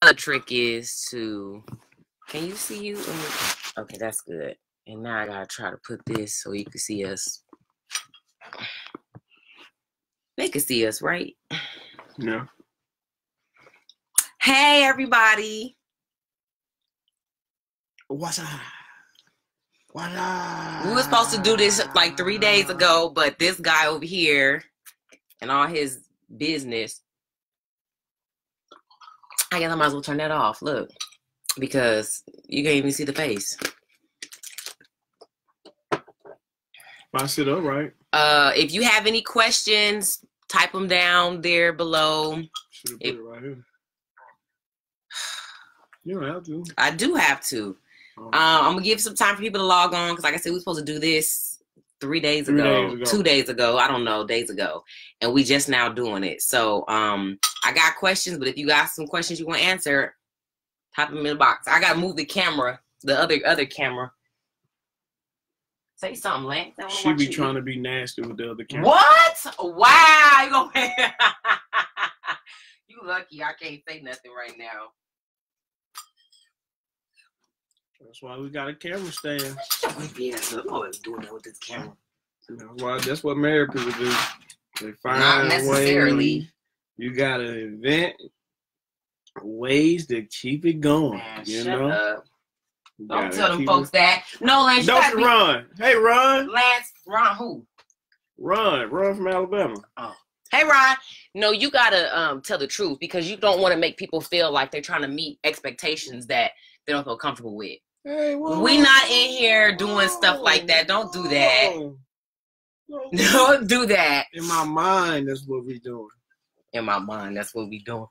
The trick is to, can you see you? Okay, that's good. And now I gotta try to put this so you can see us. They can see us, right? Yeah. Hey, everybody. What's up? What's up? We were supposed to do this like 3 days ago, but this guy over here and all his business, I guess I might as well turn that off. Look, because you can't even see the face. I sit up, right? If you have any questions, type them down there below. Should have put it right here. You don't have to. I do have to. I'm gonna give some time for people to log on because, like I said, we were supposed to do this 3 days ago, 2 days ago. I don't know, days ago, and we just now doing it. So, I got questions, but if you got some questions you want to answer, type them in the box. I gotta move the camera, the other camera. Say something, Lance. She be trying to be nasty with the other camera. What? Wow, you gonna you lucky I can't say nothing right now. That's why we got a camera stand. I'm always doing that with this camera. That's what married people do. They find Not necessarily. ways. You gotta invent ways to keep it going. Man, you shut know? up. Don't tell them folks that. No, Lance. Don't Ron. Hey, Ron. Lance, Ron who? Ron from Alabama. Oh. Hey, Ron. No, you gotta tell the truth because you don't want to make people feel like they're trying to meet expectations that they don't feel comfortable with. Hey, we not in here doing stuff like that. Don't do that. Don't do that. In my mind, that's what we doing. In my mind, that's what we doing.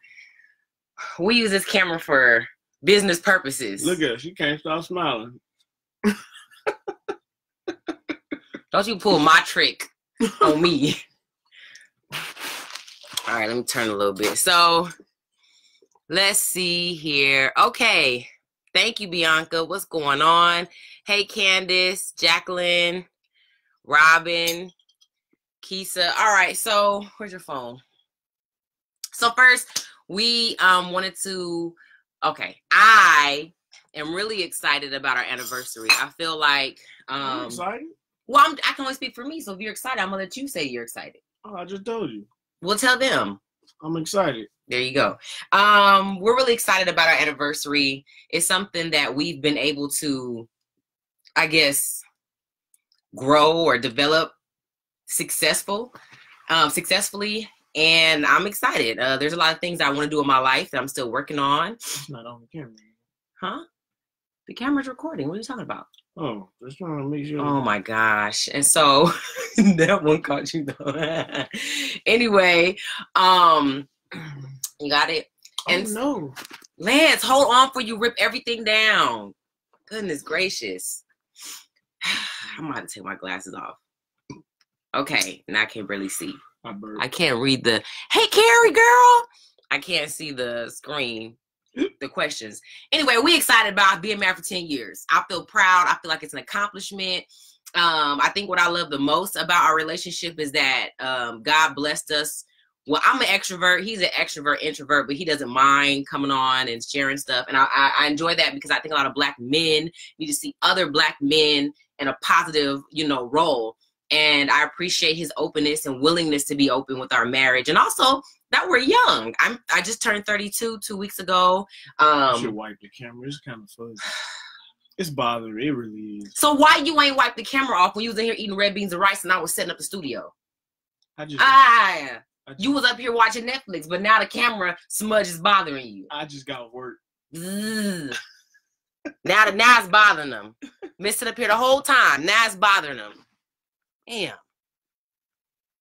We use this camera for business purposes. Look at her. She can't stop smiling. Don't you pull my trick on me. All right, let me turn a little bit. So, let's see here. Okay. Thank you, Bianca. What's going on? Hey, Candace, Jacqueline, Robin, Keisha. All right, so where's your phone? So first, we wanted to, okay, I am really excited about our anniversary. I feel like, I'm excited. Well, I can only speak for me, so if you're excited, I'm gonna let you say you're excited. Oh, I just told you. Well, tell them. I'm excited. There you go. We're really excited about our anniversary. It's something that we've been able to, I guess, grow or develop successfully. And I'm excited. There's a lot of things I want to do in my life that I'm still working on. It's not on the camera. Huh? The camera's recording. What are you talking about? Oh, just trying to make sure. Oh my gosh. And so that one caught you though. Anyway, you got it. And no. Lance, hold on for you rip everything down. Goodness gracious. I'm about to take my glasses off. Okay, now I can barely see. I can't read the, hey, Carrie, girl. I can't see the screen, the questions. Anyway, we excited about being married for 10 years. I feel proud. I feel like it's an accomplishment. I think what I love the most about our relationship is that God blessed us. Well, I'm an extrovert. He's an extrovert, introvert, but he doesn't mind coming on and sharing stuff. And I enjoy that because I think a lot of Black men need to see other Black men in a positive, role. And I appreciate his openness and willingness to be open with our marriage. And also that we're young. I just turned 32 2 weeks ago. You should wipe the camera. It's kind of fuzzy. It's bothering me. It really is. So why you ain't wiped the camera off when you was in here eating red beans and rice and I was setting up the studio? You was up here watching Netflix, but now the camera smudge is bothering you. I just got work. Now it's bothering them. Been sitting up here the whole time. Now it's bothering them. Damn.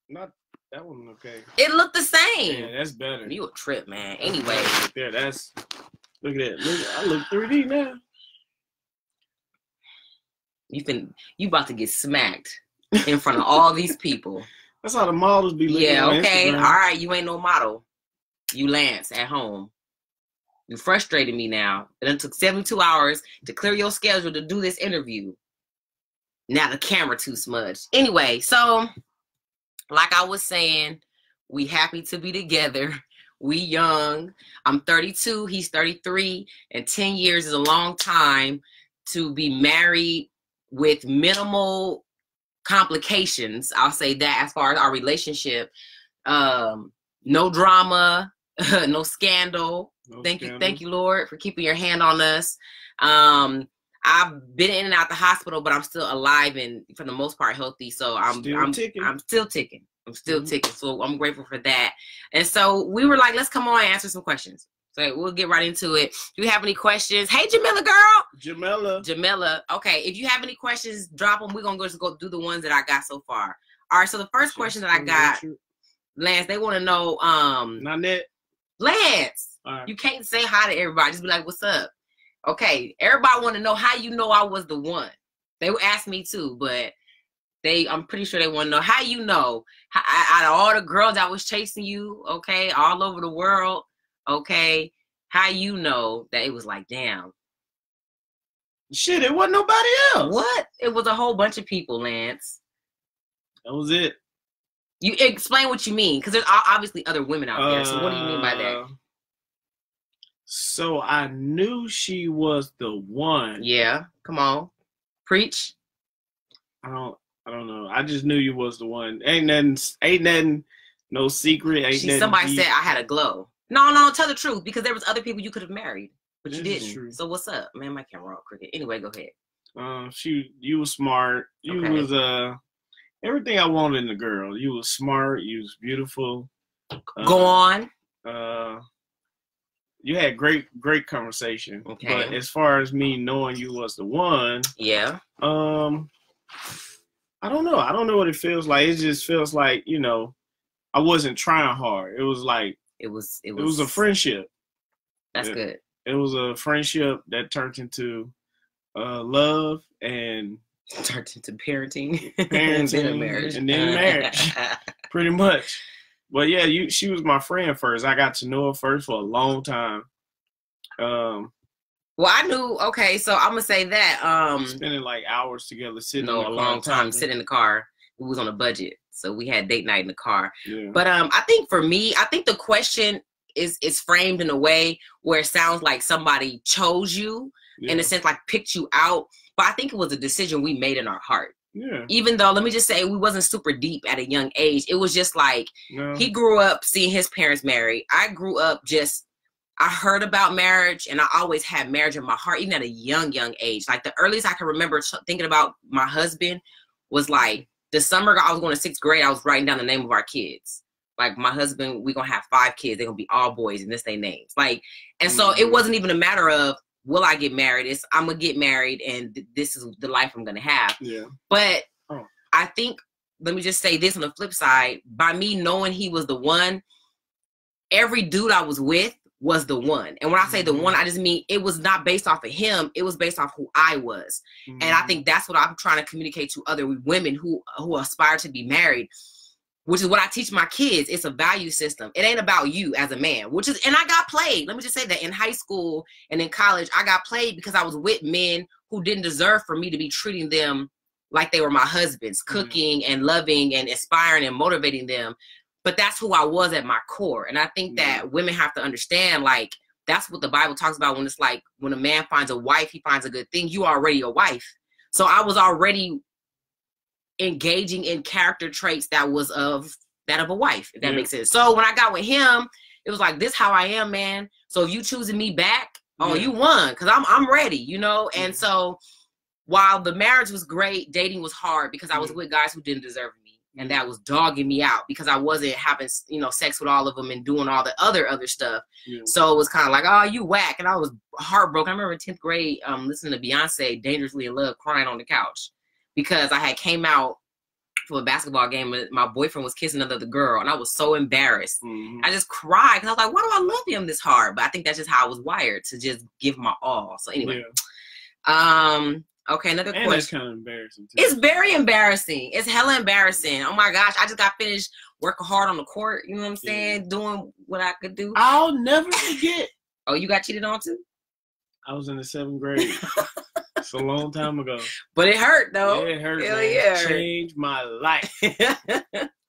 Not that one, okay. It looked the same. Yeah, that's better. You a trip, man. Anyway. Right there, look at that. I look 3D now. You about to get smacked in front of all these people. That's how the models be looking. Yeah, okay. All right, you ain't no model. You Lance at home. You frustrated me now. It took 72 hours to clear your schedule to do this interview. Now the camera too smudged. Anyway, so like I was saying, we happy to be together. We young. I'm 32. He's 33. And 10 years is a long time to be married with minimal complications. I'll say that as far as our relationship. No drama, no scandal. Thank you, Lord, for keeping your hand on us. I've been in and out the hospital, but I'm still alive and for the most part healthy. So I'm still ticking. I'm still ticking. So I'm grateful for that. And so we were like, let's come on and answer some questions. So we'll get right into it. Do you have any questions? Hey, Jamila, girl. Jamila. Okay, if you have any questions, drop them. We're going to just go do the ones that I got so far. All right, so the first question that I got, Lance, they want to know. Nanette. Lance, right. You can't say hi to everybody. Just be like, what's up? Okay, everybody want to know how you know I was the one. They would ask me too, but I'm pretty sure they want to know how you know. Out of all the girls that was chasing you, okay, all over the world, okay, how you know that it was like, damn. Shit, it wasn't nobody else. What? It was a whole bunch of people, Lance. That was it. You explain what you mean, because there's obviously other women out there. So what do you mean by that? So I knew she was the one. Yeah, come on, preach. I don't know. I just knew you was the one. Ain't nothing, no secret. Somebody said I had a glow. No, tell the truth, because there was other people you could have married, but you didn't. True. So what's up, man? My camera all crooked. Anyway, go ahead. You was smart. You was everything I wanted in a girl. You was smart. You was beautiful. Go on. You had great conversation. Okay. But as far as me knowing you was the one, yeah. I don't know. I don't know what it feels like. It just feels like, I wasn't trying hard. It was like it was a friendship. That's good. It was a friendship that turned into love and turned into parenting and then marriage. Pretty much. But yeah, she was my friend first. I got to know her first for a long time. Well, I knew. Okay, so I'm gonna say that spending like hours together sitting. No, in the a long time sitting in the car. We was on a budget, so we had date night in the car. Yeah. But I think for me, the question is framed in a way where it sounds like somebody chose you, in a sense, like picked you out. But I think it was a decision we made in our heart. Yeah. Even though, let me just say, we wasn't super deep at a young age. It was just like he grew up seeing his parents married. I grew up I heard about marriage, and I always had marriage in my heart, even at a young age. Like the earliest I can remember thinking about my husband was like the summer I was going to 6th grade. I was writing down the name of our kids. Like my husband, we're gonna have 5 kids. They're gonna be all boys, and this their names. Like, and so it wasn't even a matter of will I get married. It's I'm gonna get married, and this is the life I'm gonna have. Yeah. But I think, let me just say this on the flip side, by me knowing he was the one, every dude I was with was the one. And when I say the one, I just mean it was not based off of him. It was based off who I was. And I think that's what I'm trying to communicate to other women who aspire to be married, which is what I teach my kids. It's a value system. It ain't about you as a man, and I got played. Let me just say that in high school and in college, I got played because I was with men who didn't deserve for me to be treating them like they were my husbands, cooking and loving and inspiring and motivating them. But that's who I was at my core. And I think that women have to understand, like, that's what the Bible talks about when it's like, when a man finds a wife, he finds a good thing. You are already a wife. So I was already engaging in character traits that was of a wife, if that makes sense. So when I got with him, it was like, this how I am, man. So if you choosing me back, you won, because I'm ready, And so while the marriage was great, dating was hard because I was with guys who didn't deserve me. And that was dogging me out because I wasn't having, sex with all of them and doing all the other stuff. Yeah. So it was kind of like, oh, you whack. And I was heartbroken. I remember in 10th grade listening to Beyonce, Dangerously in Love, crying on the couch because I had came out for a basketball game and my boyfriend was kissing another girl. And I was so embarrassed. I just cried because I was like, why do I love him this hard? But I think that's just how I was wired, to just give my all. So anyway, okay, another question. It's kind of embarrassing too. It's very embarrassing. It's hella embarrassing. Oh my gosh, I just got finished working hard on the court. You know what I'm saying? Doing what I could do. I'll never forget. Oh, you got cheated on too? I was in the 7th grade. It's a long time ago. But it hurt though. Yeah, it hurt. Hell man. Yeah. It changed my life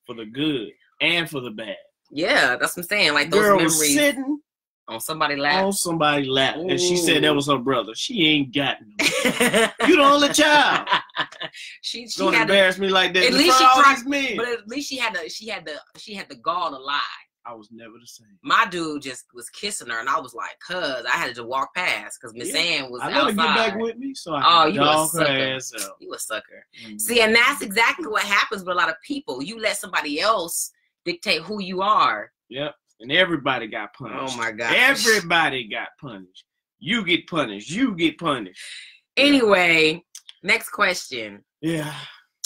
for the good and for the bad. Yeah, that's what I'm saying. Like those girl memories was sitting on somebody's lap. On somebody's lap. Ooh. And she said that was her brother. She ain't got no. You the only child. she don't had embarrass me like that. At least she tried, men. but at least she had the gall to lie. I was never the same. My dude just was kissing her, and I was like, "Cuz," I had to just walk past because Miss Ann was outside. I let her get back with me, so I you dog a her ass out. You a sucker. See, and that's exactly what happens with a lot of people. You let somebody else dictate who you are. Yep, and everybody got punished. Oh my God, everybody got punished. You get punished. You get punished. Anyway, next question. Yeah.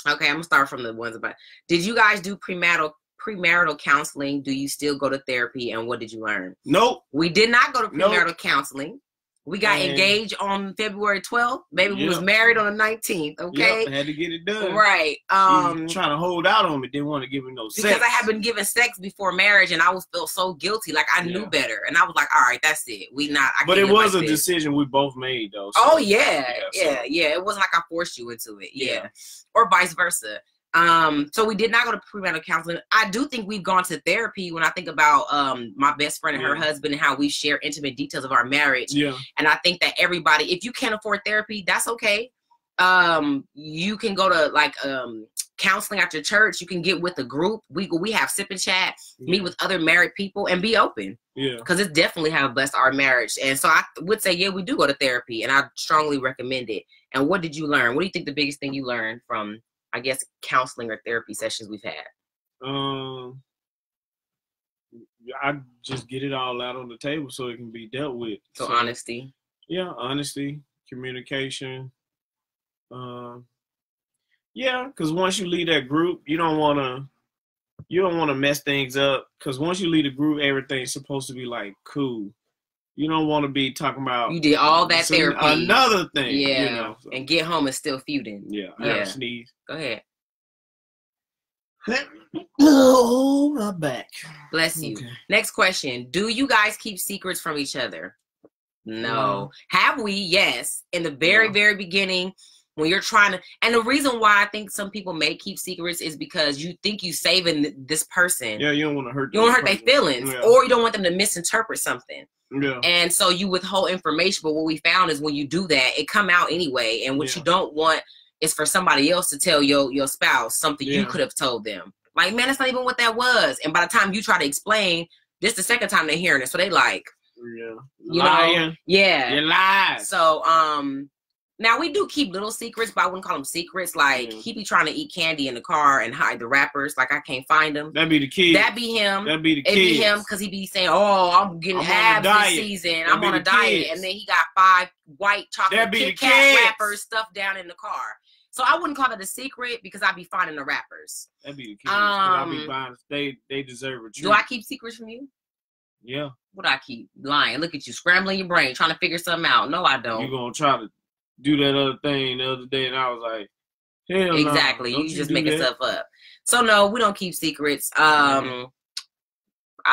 Okay, I'm gonna start from the ones about. Did you guys do premarital counseling? Do you still go to therapy, and what did you learn? Nope. We did not go to premarital counseling. We got engaged on February 12th. Baby, we was married on the 19th. Okay, had to get it done. Right. Trying to hold out on me. Didn't want to give me no sex because I had been given sex before marriage, and I was felt so guilty. Like I knew better, and I was like, all right, that's it. But it was a decision we both made, though. So. Oh yeah. It wasn't like I forced you into it. Yeah. Or vice versa. So we did not go to premarital counseling. I do think we've gone to therapy when I think about my best friend and her husband and how we share intimate details of our marriage. Yeah. And I think that everybody, if you can't afford therapy, that's okay. You can go to like counseling at your church. You can get with a group. We have sip and chat, meet with other married people, and be open. Yeah. Because it definitely have blessed our marriage. And so I would say, we do go to therapy, and I strongly recommend it. And what did you learn? What do you think the biggest thing you learned from, I guess, counseling or therapy sessions we've had? I just get it all out on the table so it can be dealt with. So honesty. Yeah, honesty, communication. Because once you leave that group, you don't want to mess things up. Because once you leave the group, everything's supposed to be like cool. You don't want to be talking about. You did all that therapy. Another thing. Yeah. You know, so. And get home and still feuding. Yeah. I have a sneeze. Go ahead. Oh, my back. Bless you. Okay. Next question. Do you guys keep secrets from each other? No. Have we? Yes. In the very, very beginning, when you're trying to, and the reason why I think some people may keep secrets is because you think you saving this person. Yeah, you don't want to hurt. You don't hurt their feelings, or you don't want them to misinterpret something. Yeah. And so you withhold information, but what we found is when you do that, it come out anyway. And what you don't want is for somebody else to tell your spouse something you could have told them. Like, man, that's not even what that was. And by the time you try to explain, this the second time they're hearing it. So they like, you know, you lied. So, now we do keep little secrets, but I wouldn't call them secrets. Like he be trying to eat candy in the car and hide the wrappers. Like I can't find them. That'd be the kid. That'd be him. That'd be the kid. It'd be him because he be saying, "Oh, I'm getting abs this season. I'm on a diet," and then he got 5 white chocolate Kit Kat wrappers stuffed down in the car. So I wouldn't call it a secret because I'd be finding the wrappers. That'd be the kids. I'd be buying. They deserve a treat. Do I keep secrets from you? Yeah. What I keep lying? Look at you scrambling your brain trying to figure something out. No, I don't. You gonna try to do that other thing the other day, and I was like, hell exactly. No. You just make stuff up. So no, we don't keep secrets. I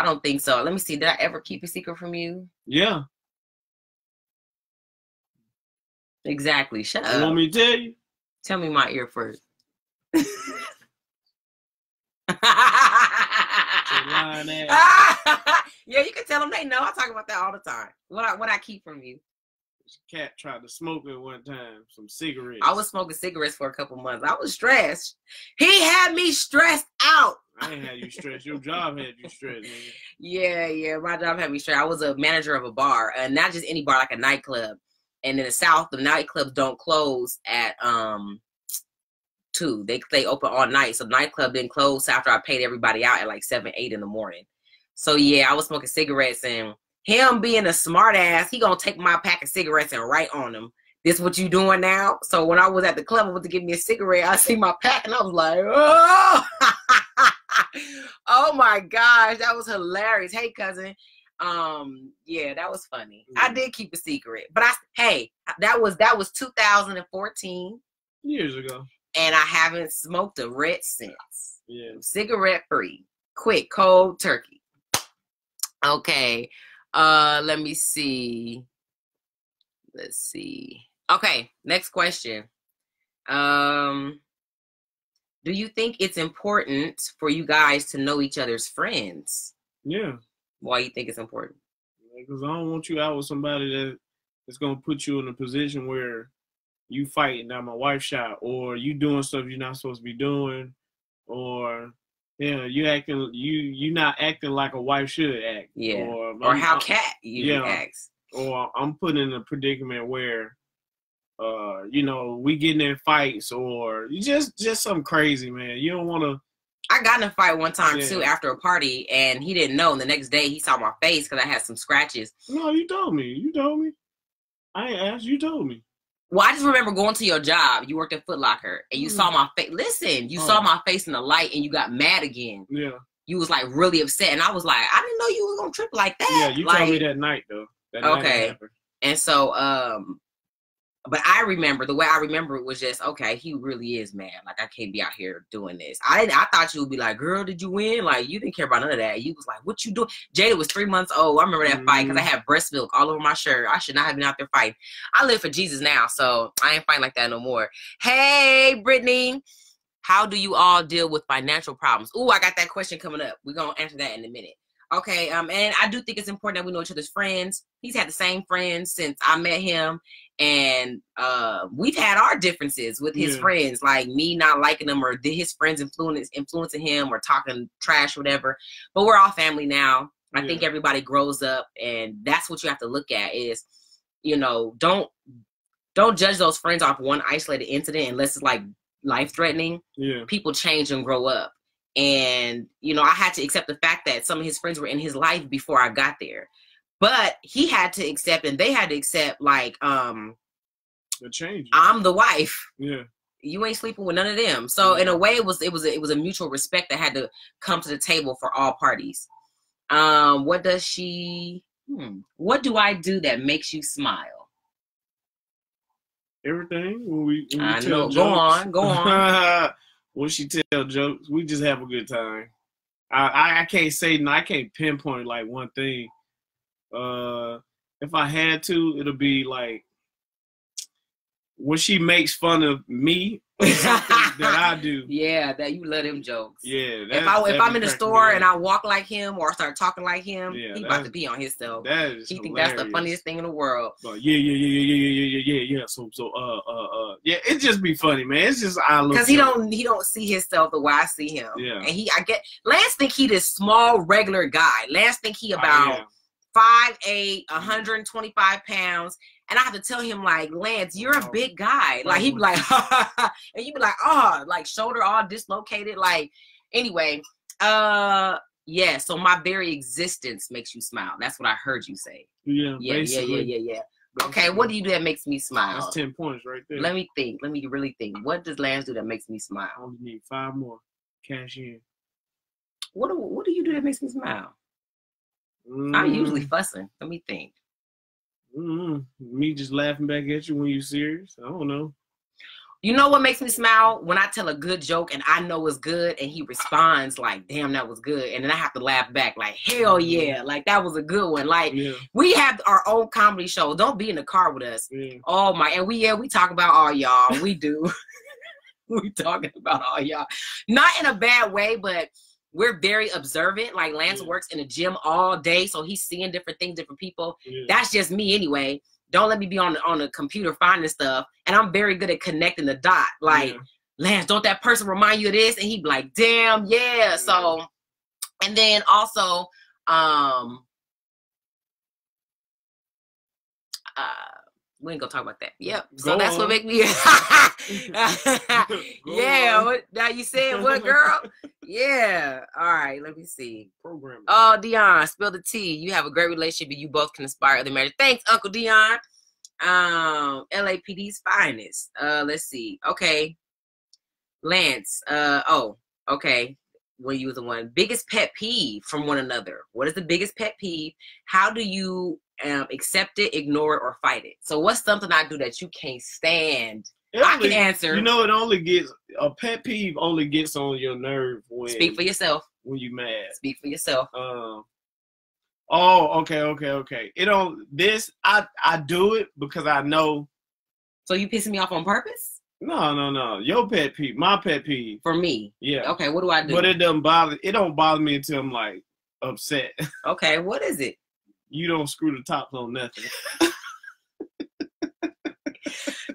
don't think so. Let me see. Did I ever keep a secret from you? Yeah. Exactly. Shut up. You want me to tell you? Tell me my ear first. Yeah, you can tell them they know. I talk about that all the time. What I keep from you. Cat tried to smoke it one time, some cigarettes. I was smoking cigarettes for a couple months. I was stressed. He had me stressed out. I ain't had you stressed. Your job had you stressed, nigga. Yeah, my job had me stressed. I was a manager of a bar, and not just any bar, like a nightclub. And in the South, the nightclubs don't close at 2. They open all night. So the nightclub didn't close after I paid everybody out at like 7, 8 in the morning. So yeah, I was smoking cigarettes, and him being a smart ass, he gonna take my pack of cigarettes and write on them, "This what you doing now?" So when I was at the club, I went to give me a cigarette. I see my pack, and I was like, "Oh, oh my gosh, that was hilarious." Hey, cousin, yeah, that was funny. I did keep a secret, but that was 2014, years ago, and I haven't smoked a red since. Yeah, cigarette free, quick, cold turkey. Okay. Let me see. Let's see. Okay, next question. Do you think it's important for you guys to know each other's friends? Yeah. Why you think it's important? Because I don't want you out with somebody that's gonna put you in a position where you fighting down my wife's shot, or you doing stuff you're not supposed to be doing, or you not acting like a wife should act. Yeah. Or how Cat usually acts. Or I'm put in a predicament where we getting in fights, or just something crazy, man. You don't want to. I got in a fight one time too after a party, and he didn't know. And the next day, he saw my face because I had some scratches. No, you told me. I ain't asked. You told me. Well, I just remember going to your job. You worked at Foot Locker, and you saw my face. Listen, you saw my face in the light, and you got mad again. Yeah. You was like really upset, and I was like, I didn't know you was gonna trip like that. Yeah, you told me that night though. Okay. And so, but I remember, the way I remember it was just, okay, he really is mad. Like, I can't be out here doing this. I thought you would be like, girl, did you win? Like, you didn't care about none of that. You was like, what you doing? Jada was 3 months old. I remember that fight because I had breast milk all over my shirt. I should not have been out there fighting. I live for Jesus now, so I ain't fighting like that no more. Hey, Brittany, how do you all deal with financial problems? Ooh, I got that question coming up. We're going to answer that in a minute. Okay, and I do think it's important that we know each other's friends. He's had the same friends since I met him, and we've had our differences with his friends, like me not liking him or his friends influencing him or talking trash, whatever. But we're all family now. I think everybody grows up, and that's what you have to look at is, don't judge those friends off one isolated incident unless it's like life-threatening. Yeah. People change and grow up. And, I had to accept the fact that some of his friends were in his life before I got there. But he had to accept, and they had to accept, like, the change. I'm the wife. Yeah. You ain't sleeping with none of them. So in a way, it was a mutual respect that had to come to the table for all parties. What do I do that makes you smile? Everything. When we I know. Go on. When she tell jokes, we just have a good time. I can't say, I can't pinpoint like one thing. If I had to, it'll be like when she makes fun of me or something that I do. Yeah, that you let him jokes. Yeah. If I'm in the store and I walk like him or start talking like him, he about to pee on himself. He think that's the funniest thing in the world. But yeah. So it just be funny, man. It's just I look because he don't see himself the way I see him. Yeah. And Lance think he this small regular guy. Lance think he about 5'8", 125 pounds. And I have to tell him, like, Lance, you're a big guy. Like, he'd be like, and you'd be like, like, shoulder all dislocated. Like, anyway, so my very existence makes you smile. That's what I heard you say. Yeah. Okay, what do you do that makes me smile? That's 10 points right there. Let me think. Let me really think. What does Lance do that makes me smile? I only need 5 more. Cash in. What do you do that makes me smile? I'm usually fussing. Let me think. Me just laughing back at you when you're serious. I don't know. You know what makes me smile? When I tell a good joke and I know it's good and he responds like, damn, that was good. And then I have to laugh back like, hell yeah. Like, that was a good one. Like, we have our own comedy show. Don't be in the car with us. Yeah. Oh, my. And we talk about all y'all. We do. We talking about all y'all. Not in a bad way, but we're very observant. Like, Lance works in the gym all day, so he's seeing different things, different people. Yeah. That's just me anyway. Don't let me be on the computer finding stuff. And I'm very good at connecting the dot. Like, Lance, don't that person remind you of this? And he'd be like, damn, yeah. So, and then also, we ain't gonna talk about that. Yep. So that's what make me. Now you said what, girl? Yeah. All right. Let me see. Programming. Oh, Dion, spill the tea. You have a great relationship, and you both can inspire other marriages. Thanks, Uncle Dion. LAPD's finest. Let's see. Okay. Lance. Okay. When you was the one. Biggest pet peeve from one another. What is the biggest pet peeve? How do you accept it, ignore it, or fight it? So what's something I do that you can't stand? I can answer. You know, a pet peeve only gets on your nerve when. Speak for yourself. When you mad. Speak for yourself. Okay. I do it because I know. So you pissing me off on purpose? No. Your pet peeve, my pet peeve. For me. Yeah. Okay, what do I do? But it don't bother me until I'm like, upset. Okay, what is it? You don't screw the tops on nothing.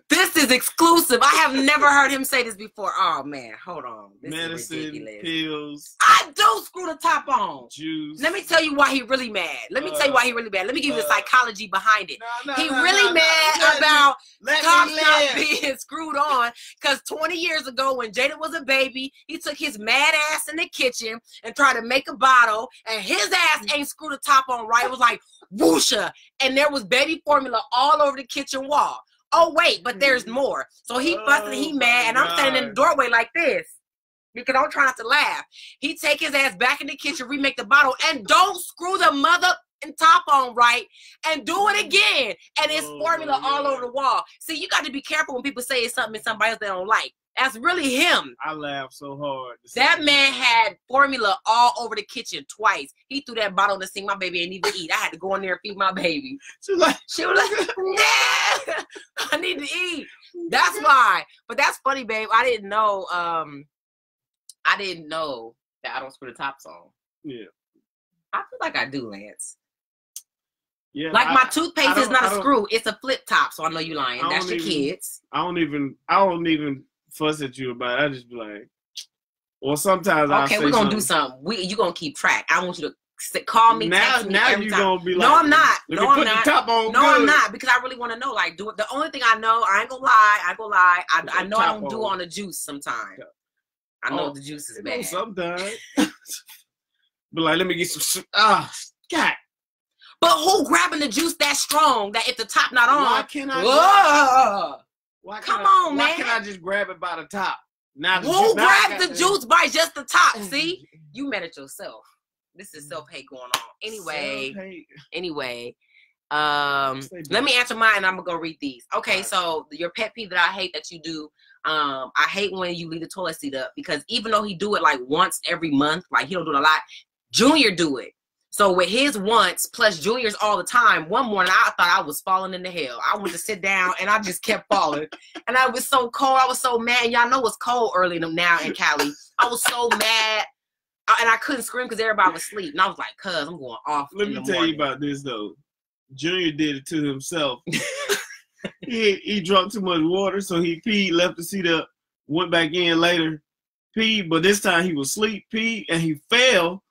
This is exclusive. I have never heard him say this before. Oh man, hold on. This Medicine, is ridiculous. pills. I do screw the top on. Juice. Let me tell you why he really mad. Let me tell you why he really mad. Let me give you the psychology behind it. He really mad about tops not being screwed on because 20 years ago when Jada was a baby, he took his mad ass in the kitchen and tried to make a bottle and his ass ain't screwed the top on right. It was like whoosha, and there was baby formula all over the kitchen wall. Oh wait, but there's more. So he fussing, he mad, and I'm standing in the doorway like this because I'm trying not to laugh. He take his ass back in the kitchen, remake the bottle, and don't screw the mother and top on right, and do it again. And it's formula all over the wall. See, you got to be careful when people say it's something in somebody else they don't like. That's really him. I laughed so hard. That man had formula all over the kitchen twice. He threw that bottle in the sink. My baby ain't even eat. I had to go in there and feed my baby. She was like, yeah, I need to eat. That's why. But that's funny, babe. I didn't know that I don't screw the tops on. Yeah. I feel like I do, Lance. Yeah. Like my toothpaste is not a screw. It's a flip top. So I know you lying. That's your kids. I don't even fuss at you about it. I just be like, or sometimes okay, we're gonna do something. You gonna keep track. I want you to call me. Text me every time. Gonna be like, no, I'm not. No, I'm not. I'm not because I really want to know. Like, do it. The only thing I know, I ain't gonna lie. I know I don't do on the juice sometimes. I know the juice is bad. Sometimes. But like, let me get some. God. But who grabbing the juice that strong that if the top not on? Why can't I? Come on, man. Why can't I just grab it by the top? Now who grabs the juice by just the top? See? You mad at yourself. This is self-hate going on. Anyway, let me answer mine and I'm going to go read these. Okay, so your pet peeve that I hate that you do, I hate when you leave the toilet seat up because even though he do it like once every month, like he don't do it a lot, Junior do it. So with his once plus Junior's all the time, one morning I thought I was falling into hell. I went to sit down and I just kept falling. And I was so cold. I was so mad. Y'all know it's cold early now in Cali. I was so mad. And I couldn't scream because everybody was asleep. And I was like, cuz, I'm going off. Let me tell you about this, though. Junior did it to himself. he drank too much water, so he peed, left the seat up, went back in later, peed, but this time he was asleep, peed, and he fell.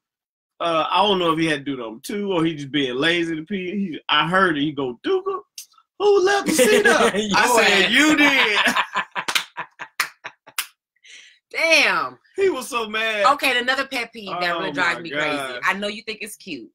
I don't know if he had to do it on two or he just being lazy to pee. I heard it. He go, Duka, who left the seat up? I said, you did. Damn. He was so mad. Okay, another pet peeve that really drives me crazy. I know you think it's cute.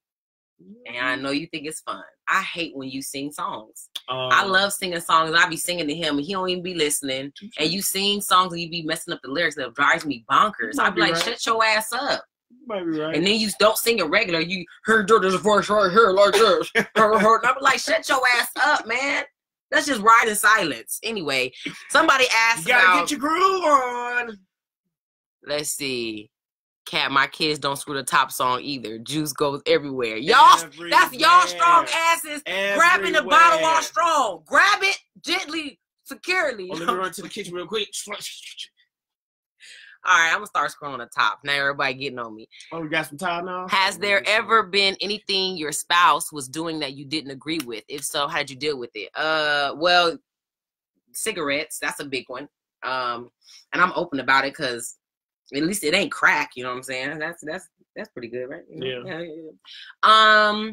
And I know you think it's fun. I hate when you sing songs. I love singing songs. I be singing to him and he don't even be listening. And you sing songs and you be messing up the lyrics that drives me bonkers. I be like, shut your ass up. Might be right. And then you don't sing it regular. You heard this voice right here like this. And I be like, shut your ass up, man. Let's just ride in silence. Anyway, somebody asked you gotta get your groove on. Let's see. Cat, my kids don't screw the tops on either. Juice goes everywhere. Y'all, that's y'all strong asses grabbing the bottle all strong. Grab it gently, securely. Let me run to the kitchen real quick. All right, I'm going to start scrolling the top. Now everybody getting on me. Oh, we got some time now? Has there ever been anything your spouse was doing that you didn't agree with? If so, how did you deal with it? Well, cigarettes, that's a big one. And I'm open about it because at least it ain't crack, you know what I'm saying? That's pretty good, right? You know? Yeah.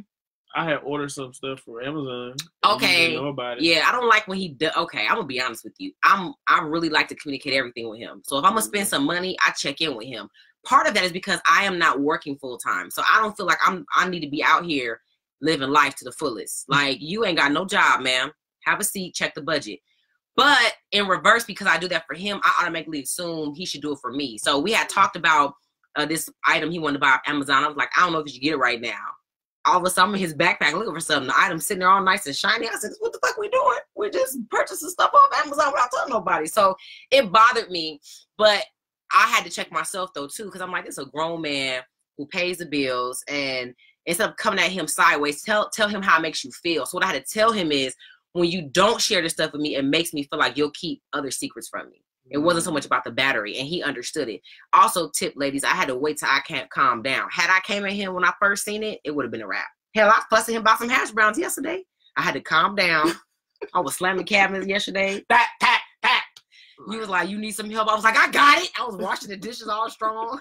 I had ordered some stuff for Amazon. Okay. Know about it. Yeah, I don't like when he does. Okay, I'm gonna be honest with you. I really like to communicate everything with him. So if I'm gonna spend some money, I check in with him. Part of that is because I am not working full time, so I don't feel like I need to be out here living life to the fullest. Like, you ain't got no job, ma'am. Have a seat, check the budget. But in reverse, because I do that for him, I automatically assume he should do it for me. So we had talked about this item he wanted to buy off Amazon. I was like, I don't know if you should get it right now. All of a sudden, I'm in his backpack looking for something. The item's sitting there all nice and shiny. I said, what the fuck we doing? We're just purchasing stuff off Amazon without telling nobody. So it bothered me. But I had to check myself, though, too, because I'm like, this is a grown man who pays the bills. And instead of coming at him sideways, tell him how it makes you feel. So what I had to tell him is, when you don't share this stuff with me, it makes me feel like you'll keep other secrets from me. It wasn't so much about the battery, and he understood it. Also, tip, ladies, I had to wait till I can't calm down. Had I came at him when I first seen it, it would have been a wrap. Hell, I was fussing him about some hash browns yesterday. I had to calm down. I was slamming cabinets yesterday. Pat, pat, pat. He was like, you need some help? I was like, I got it. I was washing the dishes all strong.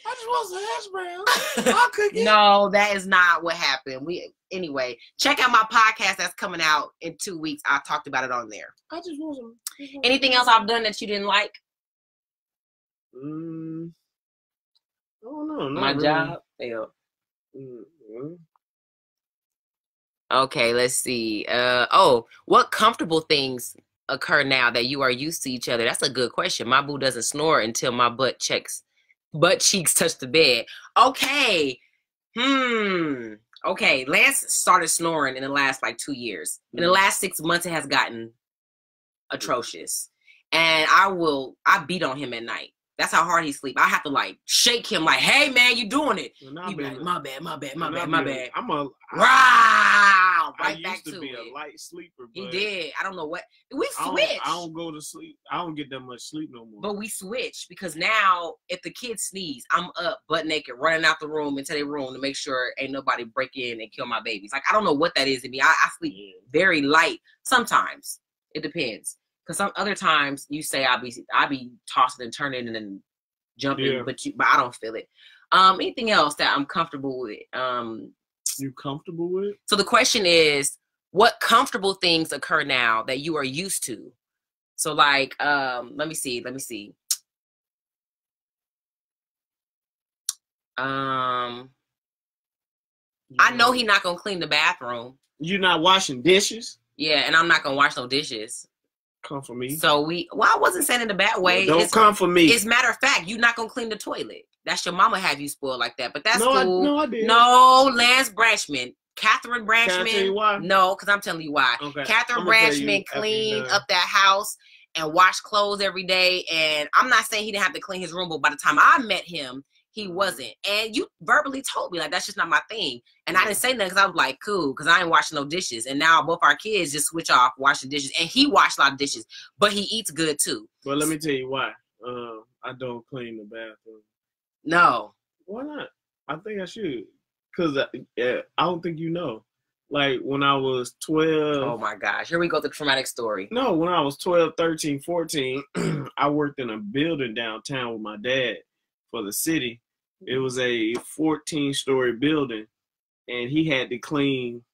I just want some hash browns. I'll cook it. No, that is not what happened. Anyway, check out my podcast that's coming out in 2 weeks. I talked about it on there. I just want some. Anything else I've done that you didn't like? I don't know. My really. job failed. Okay, let's see. What comfortable things occur now that you are used to each other? That's a good question. My boo doesn't snore until my butt cheeks touch the bed. Okay. Okay. Lance started snoring in the last 2 years. In the last 6 months, it has gotten atrocious. And I beat on him at night. That's how hard he sleep. I have to shake him hey man, you doing it. He be like, my bad. I'm a wow. Right I back used to be a light sleeper. He did. I don't know what we switched. I don't go to sleep. I don't get that much sleep no more. But we switched because now if the kids sneeze, I'm up butt naked, running out the room into their room to make sure ain't nobody break in and kill my babies. I don't know what that is in me. I sleep very light. Sometimes it depends. Because some other times you say I be tossing and turning and then jumping, but I don't feel it. Anything else that I'm comfortable with? You comfortable with? So the question is, what comfortable things occur now that you are used to? So let me see. I know he's not gonna clean the bathroom. You not washing dishes? Yeah, and I'm not gonna wash no dishes. Come for me. So I wasn't saying in a bad way. Well, don't come for me. As a matter of fact, you're not gonna clean the toilet. That's your mama have you spoiled like that. But that's cool. No, I did. No, Lance Branchman. Catherine Branchman. Can I tell you why? No, because I'm telling you why. Okay. Catherine Branchman cleaned up that house and washed clothes every day. And I'm not saying he didn't have to clean his room, but by the time I met him, he wasn't. And you verbally told me that's just not my thing. And I didn't say nothing because I was like, cool, because I ain't washing no dishes. And now both our kids just switch off washing dishes. And he washed a lot of dishes, but he eats good too. Well, let me tell you why. I don't clean the bathroom. No. Why not? I think I should. Because I don't think you know. When I was 12. Oh my gosh. Here we go, the traumatic story. No, when I was 12, 13, 14, I worked in a building downtown with my dad for the city. It was a 14-story building, and he had to clean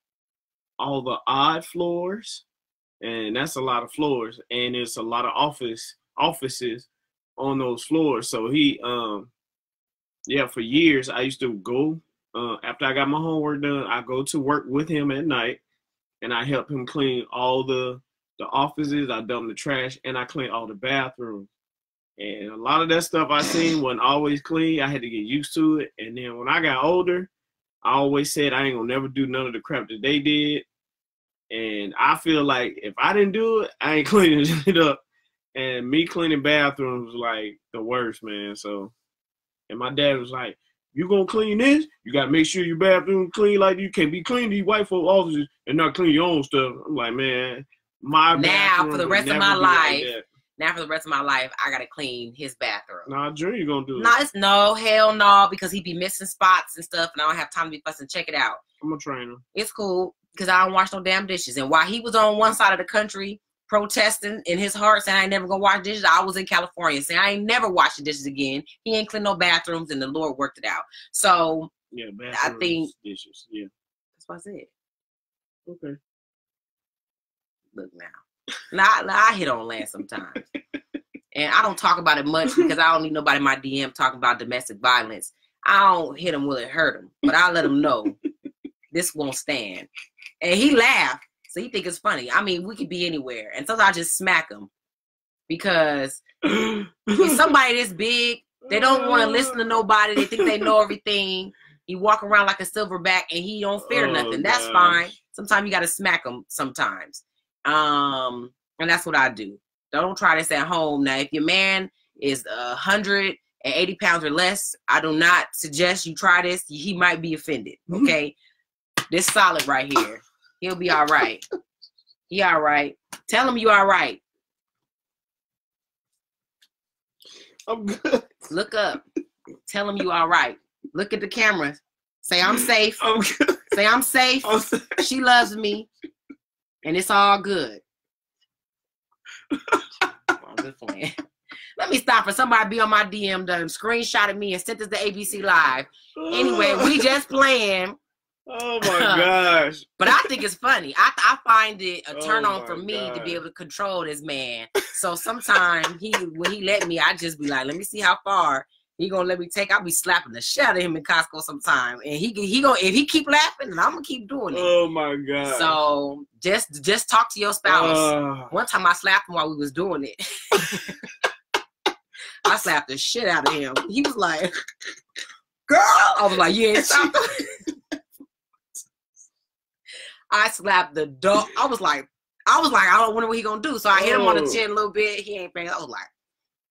all the odd floors, and that's a lot of floors, and it's a lot of offices on those floors. So he, for years I used to go after I got my homework done. I go to work with him at night, and I help him clean all the offices. I dump the trash, and I clean all the bathrooms. And a lot of that stuff I seen wasn't always clean. I had to get used to it. And then when I got older, I always said I ain't gonna never do none of the crap that they did. And I feel like if I didn't do it, I ain't cleaning it up. And me cleaning bathrooms was the worst, man. So, and my dad was like, you gonna clean this? You gotta make sure your bathroom clean. You can't be clean these white folk offices and not clean your own stuff. I'm like, man, now for the rest of my life. Now for the rest of my life, I gotta clean his bathroom. Nah, Junior gonna do it. No, hell no, because he be missing spots and stuff, and I don't have time to be fussing. Check it out. I'm a trainer. It's cool because I don't wash no damn dishes. And while he was on one side of the country protesting in his heart, saying I ain't never gonna wash dishes, I was in California saying I ain't never washing dishes again. He ain't clean no bathrooms, and the Lord worked it out. So yeah, I think dishes. Yeah, that's what I said. Okay. Look now. I hit on Lance sometimes. And I don't talk about it much because I don't need nobody in my DM talking about domestic violence. I don't hit him will it hurt him, but I let him know this won't stand. And he laughed, so he think it's funny. I mean, we could be anywhere. And sometimes I just smack him because if somebody this big, they don't want to listen to nobody. They think they know everything. He walk around like a silverback and he don't fear nothing. That's fine. Sometimes you got to smack him sometimes. And that's what I do. Don't try this at home. Now, if your man is 180 pounds or less, I do not suggest you try this. He might be offended. Okay, this solid right here. He'll be all right. He all right. Tell him you all right. I'm good. Look up. Tell him you all right. Look at the camera. Say I'm safe. I'm good. Say I'm safe. She loves me. And it's all good. I'm just playing. Let me stop for somebody be on my DM done screenshotted me and sent this to ABC Live. Anyway, we just playing. Oh my gosh. But I think it's funny. I find it a turn on for me to be able to control this man. So sometimes when he let me, I just be like, let me see how far he gonna let me take. I'll be slapping the shit out of him in Costco sometime. And he gonna, if he keep laughing, then I'm gonna keep doing it. Oh my god. So just talk to your spouse. One time I slapped him while we was doing it. I slapped the shit out of him. He was like, girl. I was like, yeah, stop. I slapped the dog. I was like, I don't wonder what he gonna do. So I hit him on the chin a little bit. He ain't paying. I was like,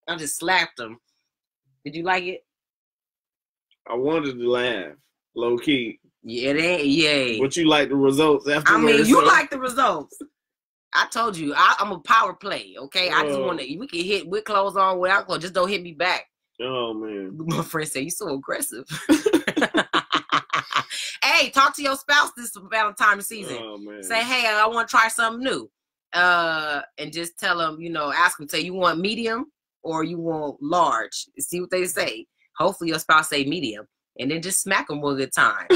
I just slapped him. Did you like it? I wanted to laugh, low key. Yeah, it ain't. Yeah. But you like the results after? I mean, you like the results. I told you, I'm a power play. Okay, I just want to. We can hit with clothes on, without clothes. Just don't hit me back. Oh man. My friend said you so aggressive. Hey, talk to your spouse this Valentine's season. Oh, man. Say, hey, I want to try something new. And just tell them, ask them, say, you want medium or you want large? See what they say. Hopefully your spouse say medium. And then just smack them one good time.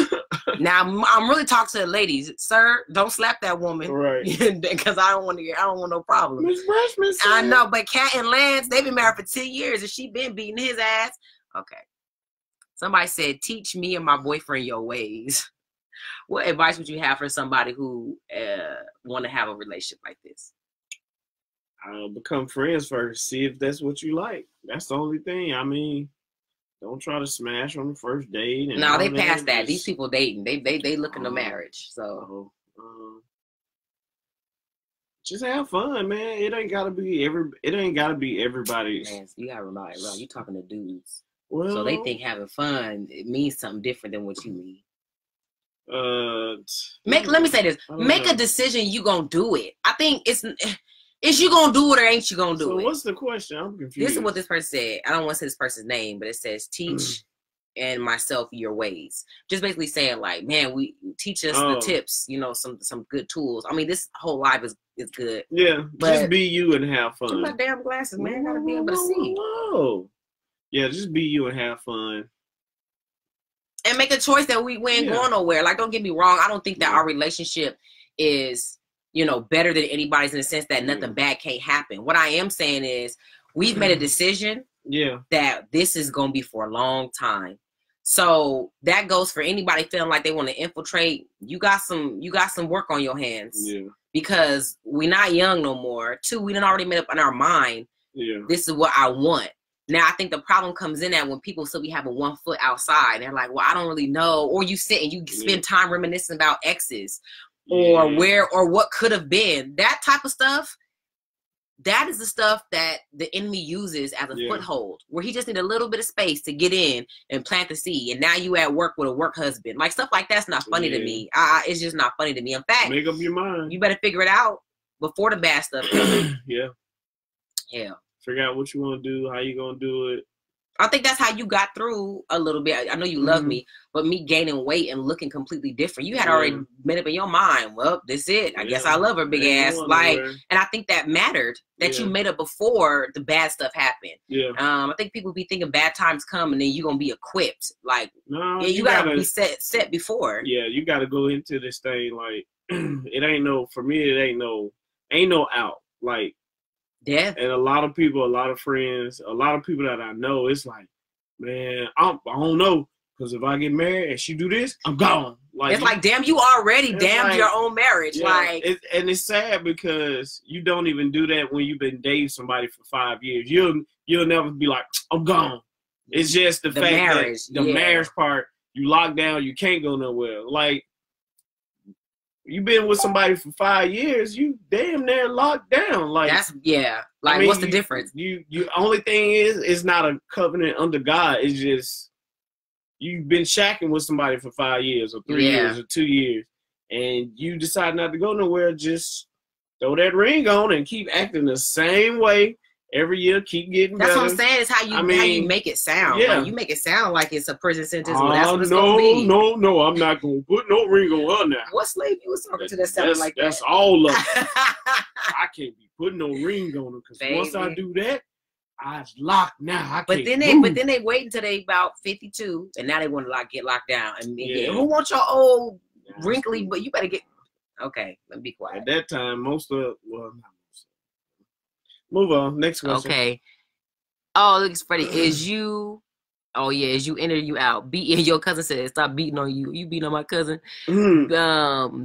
Now, I'm really talking to the ladies. Sir, don't slap that woman. Right. Because I don't want no problem. Miss Branchman said. I know, but Kat and Lance, they've been married for 10 years and she been beating his ass. Okay. Somebody said, teach me and my boyfriend your ways. What advice would you have for somebody who want to have a relationship like this? Become friends first. See if that's what you like. That's the only thing. I mean, don't try to smash on the first date. No, they passed that. These people dating. They looking to marriage. So just have fun, man. It ain't gotta be everybody's. Man, you gotta remind, bro. You talking to dudes. Well, so they think having fun it means something different than what you mean. Let me say this. Make a decision you gonna do it. I think it's you gonna do it or ain't you gonna do it? So what's the question? I'm confused. This is what this person said. I don't want to say this person's name, but it says teach and myself your ways. Just basically saying like, man, we teach us the tips, some good tools. I mean, this whole life is good. Yeah, but just be you and have fun. My damn glasses, man. I gotta be able to see. Whoa. Yeah, just be you and have fun. And make a choice that we ain't going nowhere. Like, don't get me wrong. I don't think that our relationship is, better than anybody's in the sense that nothing bad can't happen. What I am saying is we've made a decision that this is going to be for a long time. So that goes for anybody feeling like they want to infiltrate. You got some work on your hands. Yeah. Because we're not young no more. 2, we done already made up in our mind. Yeah. This is what I want. Now, I think the problem comes in that when people still be having one foot outside, they're like, well, I don't really know. Or you sit and you spend time reminiscing about exes or what could have been. That type of stuff, that is the stuff that the enemy uses as a foothold, where he just need a little bit of space to get in and plant the seed. And now you at work with a work husband. Like, stuff like that's not funny to me. It's just not funny to me. In fact, make up your mind. You better figure it out before the bad stuff comes. Yeah. Figure out what you want to do, how you gonna do it. I think that's how you got through a little bit. I know you love me, but me gaining weight and looking completely different. You had already made up in your mind. Well, this it. I guess I love her, big ass. Like, and I think that mattered that you made up before the bad stuff happened. Yeah. I think people be thinking bad times come and then you gonna be equipped. Like, no, you gotta be set before. Yeah, you gotta go into this thing like it ain't no. For me, it ain't no out. Like. Yeah. And a lot of people, a lot of friends, a lot of people that I know, it's like, man, I don't know. Because if I get married and she do this, I'm gone. Like, it's like, damn, you already damned your own marriage. Yeah, like, and it's sad because you don't even do that when you've been dating somebody for 5 years. You'll never be like, I'm gone. It's just the fact marriage, that the marriage part, you lock down, you can't go nowhere. Like, you've been with somebody for 5 years, you damn near locked down. Like, that's Like, I mean, what's the difference? You only thing is, it's not a covenant under God. It's just you've been shacking with somebody for 5 years or 3 years or 2 years, and you decide not to go nowhere. Just throw that ring on and keep acting the same way every year keep getting better. That's what I'm saying. It's how you how you make it sound. Yeah. Like, you make it sound like it's a prison sentence. Well, that's what it's gonna be. No, I'm not gonna put no ring on her now. What slave you was talking to that sounded like that? That's all of it. I can't be putting no ring on her because once I do that, I locked now. But then they wait until they about 52, and now they want to get locked down. And who wants your old wrinkly? But you better get okay. Let me be quiet. At that time, move on. Next question. Okay. Oh, look, it's funny. Is you in or you out? Your cousin said, stop beating on you. You beating on my cousin.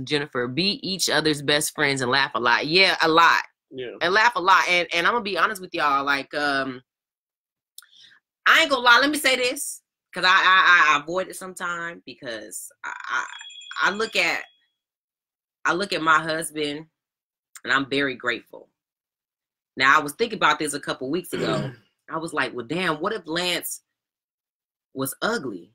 Jennifer, be each other's best friends and laugh a lot. Yeah, a lot. Yeah. And laugh a lot. And I'm gonna be honest with y'all. Like, I ain't gonna lie. Let me say this, because I avoid it sometimes, because I look at my husband, and I'm very grateful. Now, I was thinking about this a couple weeks ago. I was like, well, damn, what if Lance was ugly?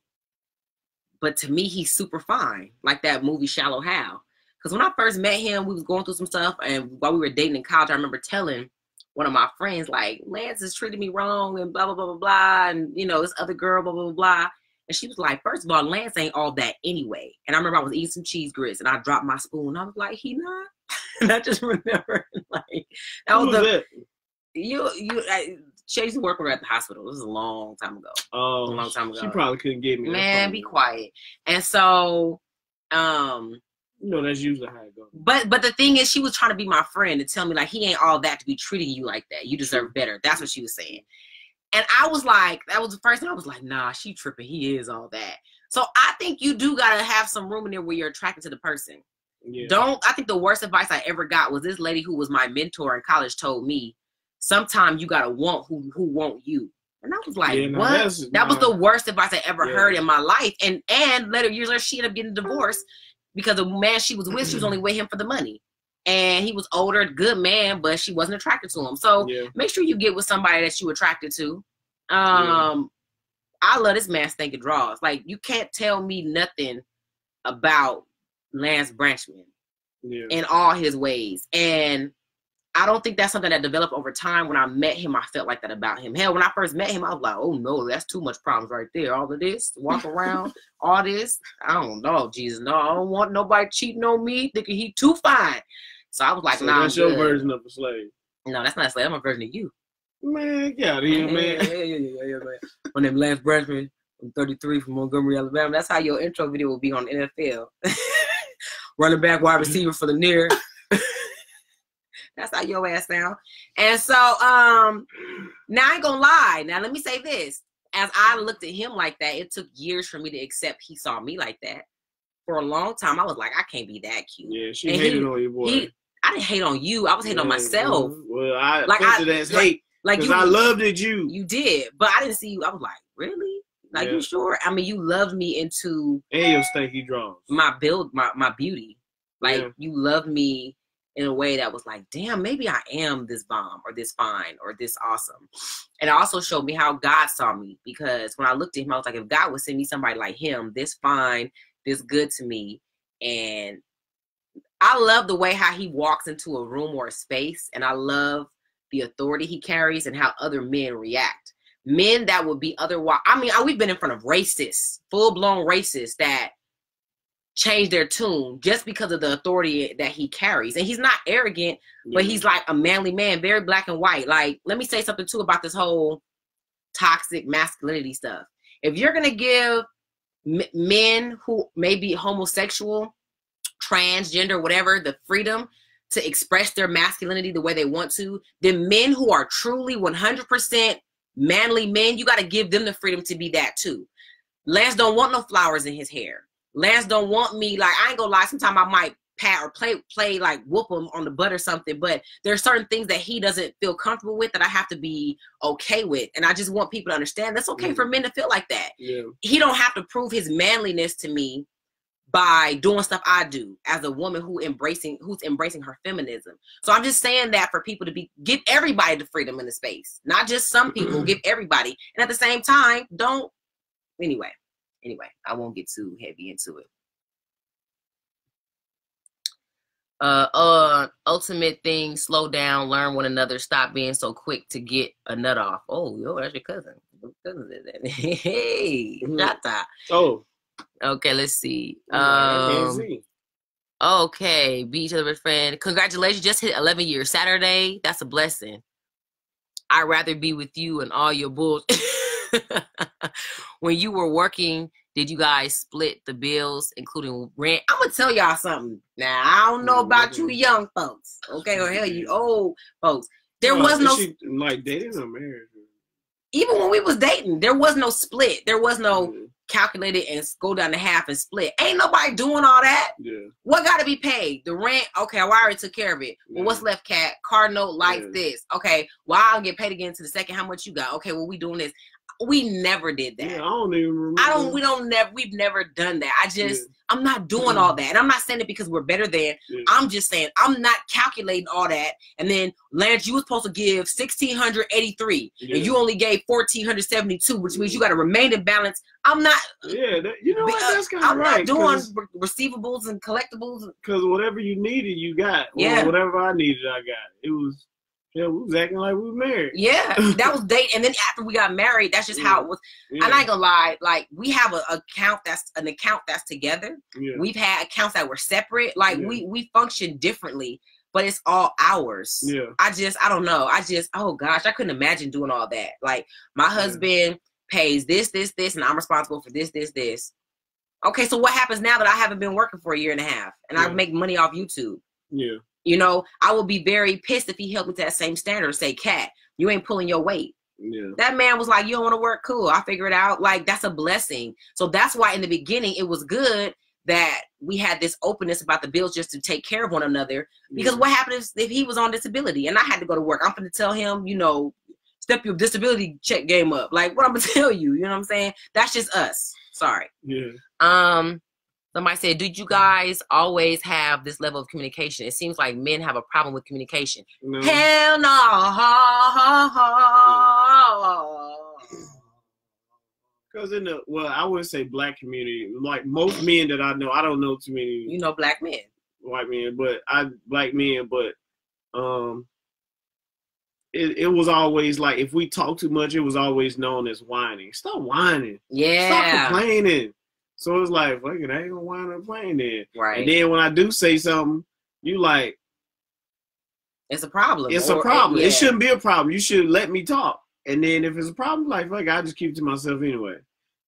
But to me, he's super fine. Like that movie, Shallow Hal. Because when I first met him, we was going through some stuff. And while we were dating in college, I remember telling one of my friends, like, Lance is treating me wrong and blah, blah, blah, blah, blah. And, this other girl, blah, blah, blah, blah. And she was like, first of all, Lance ain't all that anyway. And I remember I was eating some cheese grits and I dropped my spoon. I was like, he not? And I just remember, like, that was she used to work with her at the hospital. It was a long time ago. Oh, a long time ago. She probably couldn't get me. Man, be quiet. And so, that's usually how it goes. But the thing is, she was trying to be my friend and tell me, like, he ain't all that to be treating you like that. You deserve better. That's what she was saying. And I was like, that was the first time I was like, nah, she tripping. He is all that. So I think you do gotta have some room in there where you're attracted to the person. Yeah. I think the worst advice I ever got was this lady who was my mentor in college told me, sometimes you gotta want who want you. And I was like, what? That was the worst advice I ever heard in my life. And years later, she ended up getting divorced because the man she was with, she was only with him for the money. And he was older, good man, but she wasn't attracted to him. So make sure you get with somebody that you attracted to. I love this man stinking draws. Like, you can't tell me nothing about Lance Branchman in all his ways. And I don't think that's something that developed over time. When I met him, I felt like that about him. Hell, when I first met him, I was like, oh no, that's too much problems right there. All of this, walk around, all this. I don't know, Jesus. No, I don't want nobody cheating on me, thinking he too fine. So I was like, nah, that's your version of a slave. No, that's not a slave. I'm a version of you. Man, get out of here, man. Yeah, man. My name is Lance Branchman. I'm 33 from Montgomery, Alabama. That's how your intro video will be on the NFL. Running back, wide receiver for the near. That's how your ass sound. And so, now I ain't gonna lie. Now, let me say this. As I looked at him like that, it took years for me to accept he saw me like that. For a long time, I was like, I can't be that cute. Yeah, she hated on you, boy. I didn't hate on you. I was hating on myself. Well, I took it as hate. Like, because I loved it, you did, but I didn't see you. I was like, really? Like, you sure? I mean, you loved me into and your stinky draws. My beauty. Like, you loved me in a way that was like, damn, maybe I am this bomb or this fine or this awesome. And it also showed me how God saw me, because when I looked at him, I was like, if God would send me somebody like him, this fine, this good to me. And I love the way how he walks into a room or a space, and I love the authority he carries and how other men react. Men that would be otherwise. I mean, we've been in front of racists, full-blown racists that change their tune just because of the authority that he carries. And he's not arrogant, but he's like a manly man, very black and white. Like, let me say something too about this whole toxic masculinity stuff. If you're going to give men who may be homosexual, transgender, whatever, the freedom to express their masculinity the way they want to, then men who are truly 100% manly men, you got to give them the freedom to be that too. Lance don't want no flowers in his hair. Lance don't want me, like, I ain't gonna lie, sometimes I might pat or play like whoop him on the butt or something, but there are certain things that he doesn't feel comfortable with that I have to be okay with. And I just want people to understand that's okay for men to feel like that. Yeah. He don't have to prove his manliness to me by doing stuff I do as a woman who's embracing her feminism. So I'm just saying that for people to give everybody the freedom in the space, not just some people, give everybody. And at the same time, anyway, I won't get too heavy into it. ultimate thing, slow down, learn one another, stop being so quick to get a nut off. Oh, yo, that's your cousin. Your cousin did that. Hey, shata. Oh. Okay, let's see. I can't see. Okay, be each other's friend. Congratulations, just hit 11 years Saturday. That's a blessing. I'd rather be with you and all your bulls. When you were working, did you guys split the bills, including rent? I'm gonna tell y'all something. Now, I don't know about you young folks, okay, or hell, you old folks. There was no like dating or marriage. Even when we was dating, there was no split. There was no calculate it and go down to half and split. Ain't nobody doing all that. Yeah. What got to be paid? The rent? Okay, well, I already took care of it. Well, what's left, cat? Car note, lights, this. Okay, well, I'll get paid again to the second. How much you got? Okay, well, we doing this. We never did that. Yeah, I don't even remember. We've never done that. I'm not doing all that. And I'm not saying it because we're better than. I'm just saying I'm not calculating all that. And then, Lance, you was supposed to give $1,683 and you only gave $1,472, which means you got a remaining balance. I'm not. Yeah, you know what? That's kind of right. I'm not doing receivables and collectibles. Because whatever you needed, you got. Yeah. Or whatever I needed, I got. It was. Yeah, we was acting like we were married. Yeah, that was date. And then after we got married, that's just how it was. Yeah. And I ain't gonna lie, like we have an account that's together. Yeah. We've had accounts that were separate. Like we function differently, but it's all ours. Yeah. I don't know. Oh gosh, I couldn't imagine doing all that. Like my husband pays this, and I'm responsible for this. Okay, so what happens now that I haven't been working for a year and a half and I make money off YouTube? Yeah. You know, I would be very pissed if he held me to that same standard and say, Kat, you ain't pulling your weight. Yeah. That man was like, you don't want to work? Cool. I'll figure it out. Like, that's a blessing. So that's why in the beginning, it was good that we had this openness about the bills just to take care of one another. Because what happened if he was on disability and I had to go to work? I'm going to tell him, you know, step your disability check game up. Like, what I'm going to tell you, you know what I'm saying? That's just us. Sorry. Yeah. Somebody said, did you guys always have this level of communication? It seems like men have a problem with communication. No. Hell no. Because I wouldn't say black community. Like most men that I know, I don't know too many. You know black men. White men, but black men, but it was always like if we talk too much, it was always known as whining. Stop whining. Yeah. Stop complaining. So it's like, fuck it, I ain't gonna wind up playing then. Right. And then when I do say something, you like, it's a problem. It's a problem. It shouldn't be a problem. You should let me talk. And then if it's a problem, like, fuck, I just keep it to myself anyway.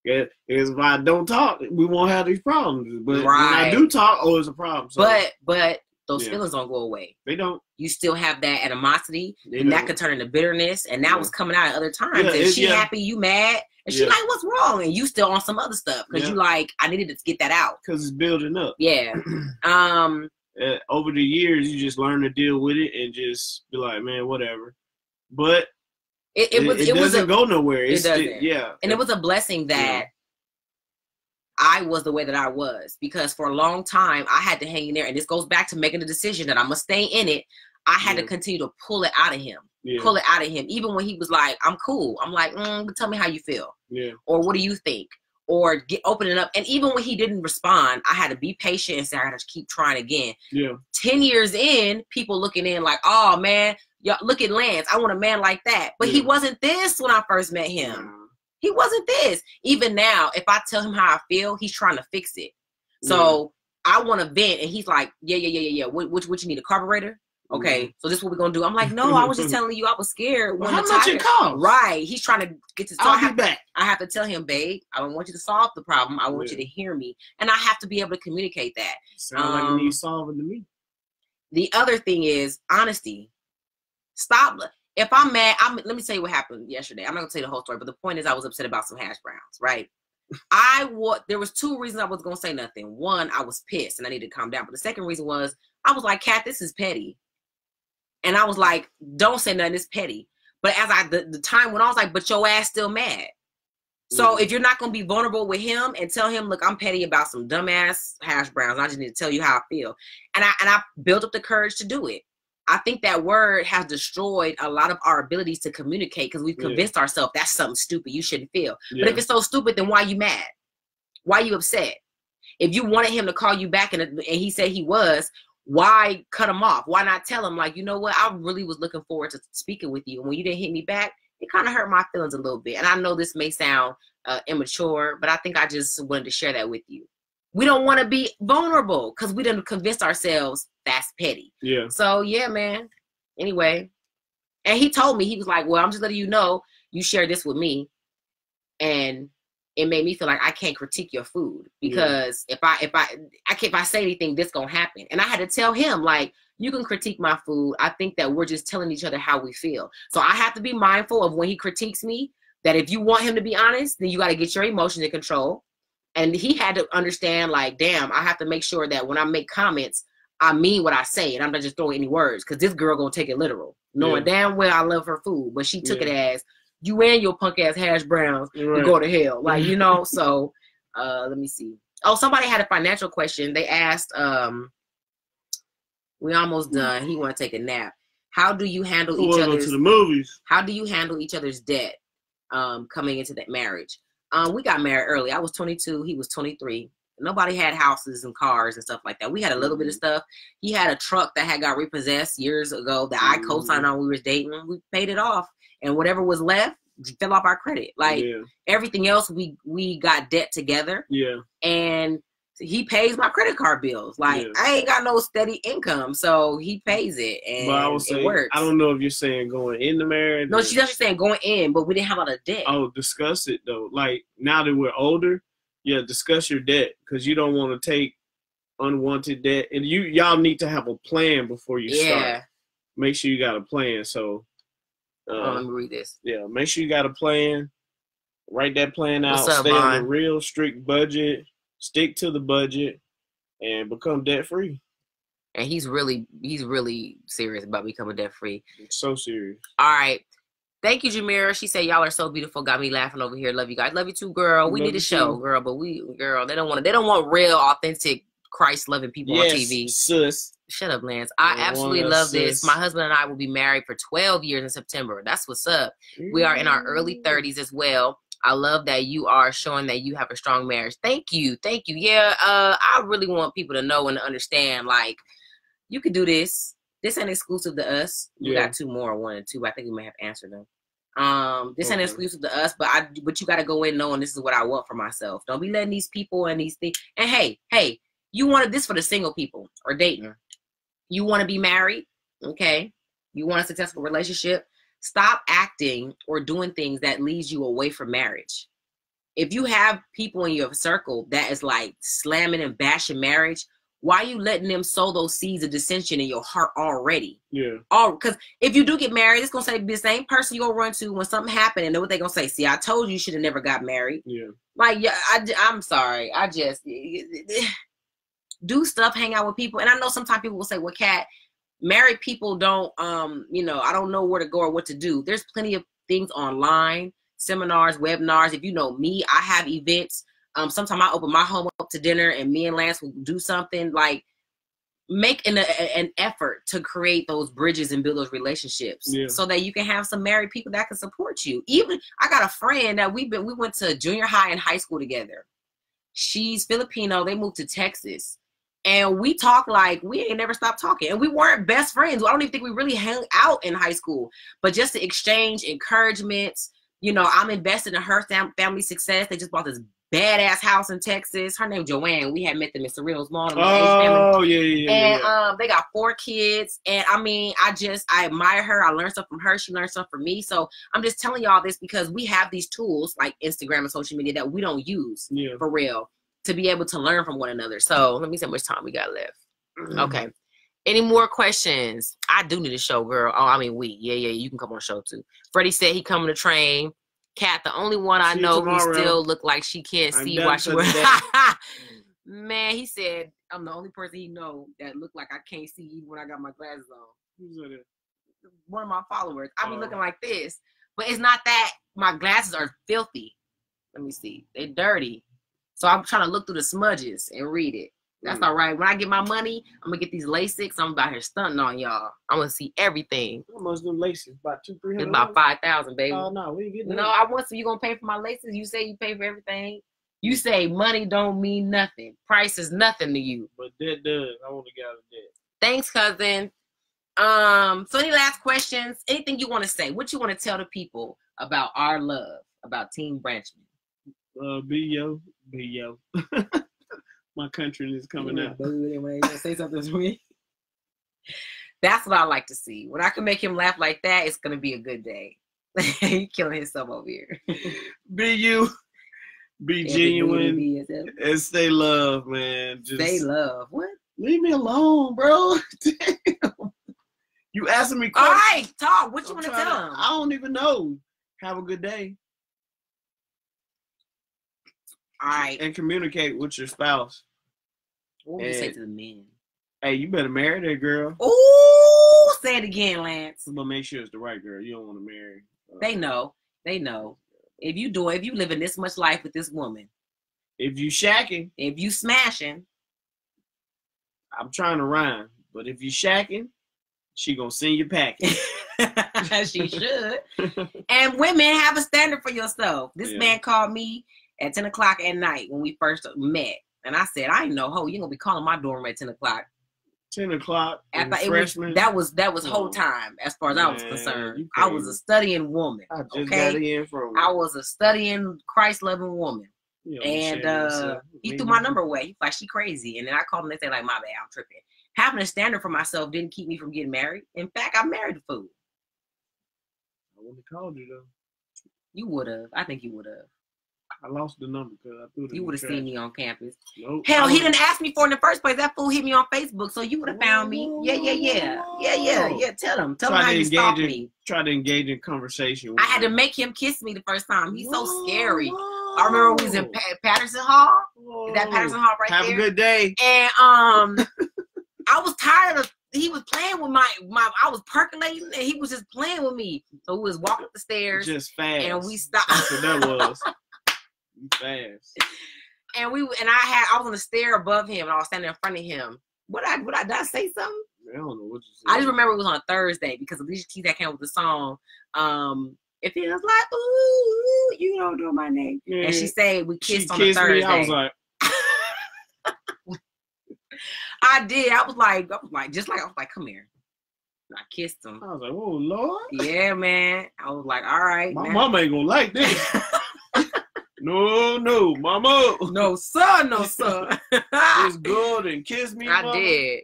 Yeah. Because if I don't talk, we won't have these problems. But when I do talk, it's a problem. So, but those feelings don't go away. They don't. You still have that animosity, and that could turn into bitterness. And that was coming out at other times. Yeah, and she happy, you mad. And she like, what's wrong? And you still on some other stuff because you like, I needed to get that out. Because it's building up. Yeah. Over the years, you just learn to deal with it and just be like, man, whatever. But it doesn't go nowhere. It doesn't. And it was a blessing that I was the way that I was. Because for a long time, I had to hang in there. And this goes back to making the decision that I'm going to stay in it. I had to continue to pull it out of him. Yeah. Pull it out of him. Even when he was like, I'm cool. I'm like, tell me how you feel. Yeah. Or what do you think? Or open it up. And even when he didn't respond, I had to be patient and say, I got to keep trying again. Yeah. 10 years in, people looking in like, oh, man, look at Lance. I want a man like that. But he wasn't this when I first met him. He wasn't this. Even now, if I tell him how I feel, he's trying to fix it. So I want to vent. And he's like, yeah. What you need, a carburetor? Okay, so this is what we're gonna do. I'm like, no, I was just telling you I was scared. Well, how much it costs? Right. He's trying to get to. So I'll be back. I have to tell him, babe, I don't want you to solve the problem. I want you to hear me, and I have to be able to communicate that. Sounds like you need solving to me. The other thing is honesty. Stop. If I'm mad, let me tell you what happened yesterday. I'm not gonna tell you the whole story, but the point is, I was upset about some hash browns. Right. There was two reasons I was gonna say nothing. One, I was pissed and I needed to calm down. But the second reason was I was like, Kat, this is petty. And I was like, don't say nothing, it's petty. But as the time went on, I was like, but your ass still mad. So if you're not going to be vulnerable with him and tell him, look, I'm petty about some dumbass hash browns. I just need to tell you how I feel. And I built up the courage to do it. I think that word has destroyed a lot of our abilities to communicate because we've convinced ourselves that's something stupid you shouldn't feel. Yeah. But if it's so stupid, then why you mad? Why you upset? If you wanted him to call you back and he said he was, why cut him off? Why not tell him, like, you know what? I really was looking forward to speaking with you. And when you didn't hit me back, it kind of hurt my feelings a little bit. And I know this may sound immature, but I think I just wanted to share that with you. We don't want to be vulnerable because we didn't convince ourselves that's petty. Yeah. So, yeah, man. Anyway. And he told me, he was like, well, I'm just letting you know, you shared this with me. And it made me feel like I can't critique your food because if I say anything, this gonna happen. And I had to tell him, like, you can critique my food. I think that we're just telling each other how we feel. So I have to be mindful of when he critiques me, that if you want him to be honest, then you got to get your emotions in control. And he had to understand, like, damn, I have to make sure that when I make comments, I mean what I say, and I'm not just throwing any words, because this girl gonna take it literal, knowing damn well I love her food, but she took it as, you and your punk ass hash browns will go to hell, like, you know. So let me see. Oh, somebody had a financial question. They asked, we almost done. He want to take a nap. How do you handle each other's to the movies? How do you handle each other's debt coming into that marriage? We got married early. I was 22. He was 23. Nobody had houses and cars and stuff like that. We had a little bit of stuff. He had a truck that had got repossessed years ago that I co-signed on. We were dating. We paid it off. And whatever was left fell off our credit. Like, everything else, we got debt together. Yeah. And he pays my credit card bills. Like, I ain't got no steady income, so he pays it, and I would say, it works. I don't know if you're saying going in the marriage. No, she's actually saying going in, but we didn't have a lot of debt. Oh, discuss it, though. Like, now that we're older, discuss your debt, because you don't want to take unwanted debt. And y'all need to have a plan before you start. Make sure you got a plan. So, let me read this. Yeah, make sure you got a plan. Write that plan out. What's up, stay on a real strict budget. Stick to the budget and become debt free. And he's really serious about becoming debt free. So serious. All right. Thank you, Jamira. She said, y'all are so beautiful. Got me laughing over here. Love you guys. Love you too, girl. We need a show, girl, but they don't want real, authentic, Christ-loving people on TV. Sis. Shut up, Lance. I absolutely love this. My husband and I will be married for 12 years in September. That's what's up. We are in our early 30s as well. I love that you are showing that you have a strong marriage. Thank you. Thank you. Yeah, I really want people to know and to understand, like, you can do this. This ain't exclusive to us. We got two more, 1 and 2. I think we may have answered them. This ain't exclusive to us, but you got to go in knowing this is what I want for myself. Don't be letting these people and these things. And hey, you wanted this for the single people or dating. You want to be married, okay? You want a successful relationship. Stop acting or doing things that leads you away from marriage. If you have people in your circle that is like slamming and bashing marriage, why are you letting them sow those seeds of dissension in your heart already? Because if you do get married, it's going to be the same person you're going to run to when something happened, and then what they're going to say, see, I told you you should have never got married. Like, I'm sorry. I just do stuff, hang out with people. And I know sometimes people will say, well, Kat, married people don't, I don't know where to go or what to do. There's plenty of things online, seminars, webinars. If you know me, I have events. Sometimes I open my home up to dinner and me and Lance will do something. Like, make an effort to create those bridges and build those relationships so that you can have some married people that can support you. Even I got a friend that we went to junior high and high school together. She's Filipino. They moved to Texas. And we talk like we ain't never stopped talking. And we weren't best friends. I don't even think we really hung out in high school. But just to exchange encouragements. I'm invested in her family success. They just bought this badass house in Texas. Her name Joanne. We had met them in Surreal's Mall. Oh, yeah. And they got 4 kids. And I mean, I admire her. I learned stuff from her. She learned stuff from me. So I'm just telling y'all this because we have these tools like Instagram and social media that we don't use for real to be able to learn from one another. So let me see how much time we got left. Okay. Any more questions? I do need a show, girl. Oh, I mean, yeah, you can come on the show too. Freddie said he coming to train. Kat, the only one I know who still look like she can't see why she wears. Man, he said I'm the only person he know that look like I can't see even when I got my glasses on. Who's that? One of my followers. I be looking like this, but it's not that. My glasses are filthy. Let me see. They're dirty. So I'm trying to look through the smudges and read it. That's all right. When I get my money, I'm going to get these LASIKs. I'm about here stunting on y'all. I'm going to see everything. How much them LASIKs? About $200-$300? It's about $5,000, baby. Oh, no. We ain't getting that. No, I want some. You going to pay for my LASIKs? You say you pay for everything? You say money don't mean nothing. Price is nothing to you. But that does. I want to get out of debt. Thanks, cousin. So any last questions? Anything you want to say? What you want to tell the people about our love, about Team Branchman? Be yo. My country is coming out. Say something to me. That's what I like to see. When I can make him laugh like that, it's gonna be a good day. He killing himself over here. Be you. Be genuine. And stay love, man. Just stay love. What? Leave me alone, bro. Damn. You asking me questions. All right, talk. What you want to tell him? I don't even know. Have a good day. All right. And communicate with your spouse. What would you say to the men? Hey, you better marry that girl. Ooh, say it again, Lance. But make sure it's the right girl. You don't want to marry. They know. They know. If you living this much life with this woman. If you shacking. If you smashing. I'm trying to rhyme. But if you shacking, she gonna send you packing. She should. And women, have a standard for yourself. This man called me at 10 o'clock at night when we first met. And I said, I ain't no hoe. You gonna be calling my dorm at 10 o'clock. 10 o'clock. That was whole time as far as I was concerned. I was a studying woman. I just got in from I was a studying Christ-loving woman. And he threw my number away. He's like, she crazy. And then I called him and they said, like, my bad, I'm tripping. Having a standard for myself didn't keep me from getting married. In fact, I married the fool. I wouldn't have called you though. You would have. I think you would have. I lost the number because I threw it. You would have seen me on campus. Nope. Hell, he didn't ask me for it in the first place. That fool hit me on Facebook, so you would have found me. Yeah. Tell him how you stalked me. Try to engage in conversation. I had to make him kiss me the first time. He's so scary. I remember we was in Patterson Hall. Is that Patterson Hall right there? Have a good day. And I was tired of. He was playing with my. I was percolating, and he was just playing with me. So we was walking up the stairs, just fast, and we stopped. That's what that was. Fast. And I was on the stair above him, and I was standing in front of him. Did I say something? I don't know what you said. I just remember it was on a Thursday because Alicia Keys that came with the song. It feels like ooh, you don't know my name. Yeah. And she said we kissed on a Thursday. I was like, I did. I was like, come here. I kissed him. I was like, oh Lord. Yeah, man. I was like, all right. My mama ain't gonna like this. No, mama. No, son. It's good and kiss me. I mama. did.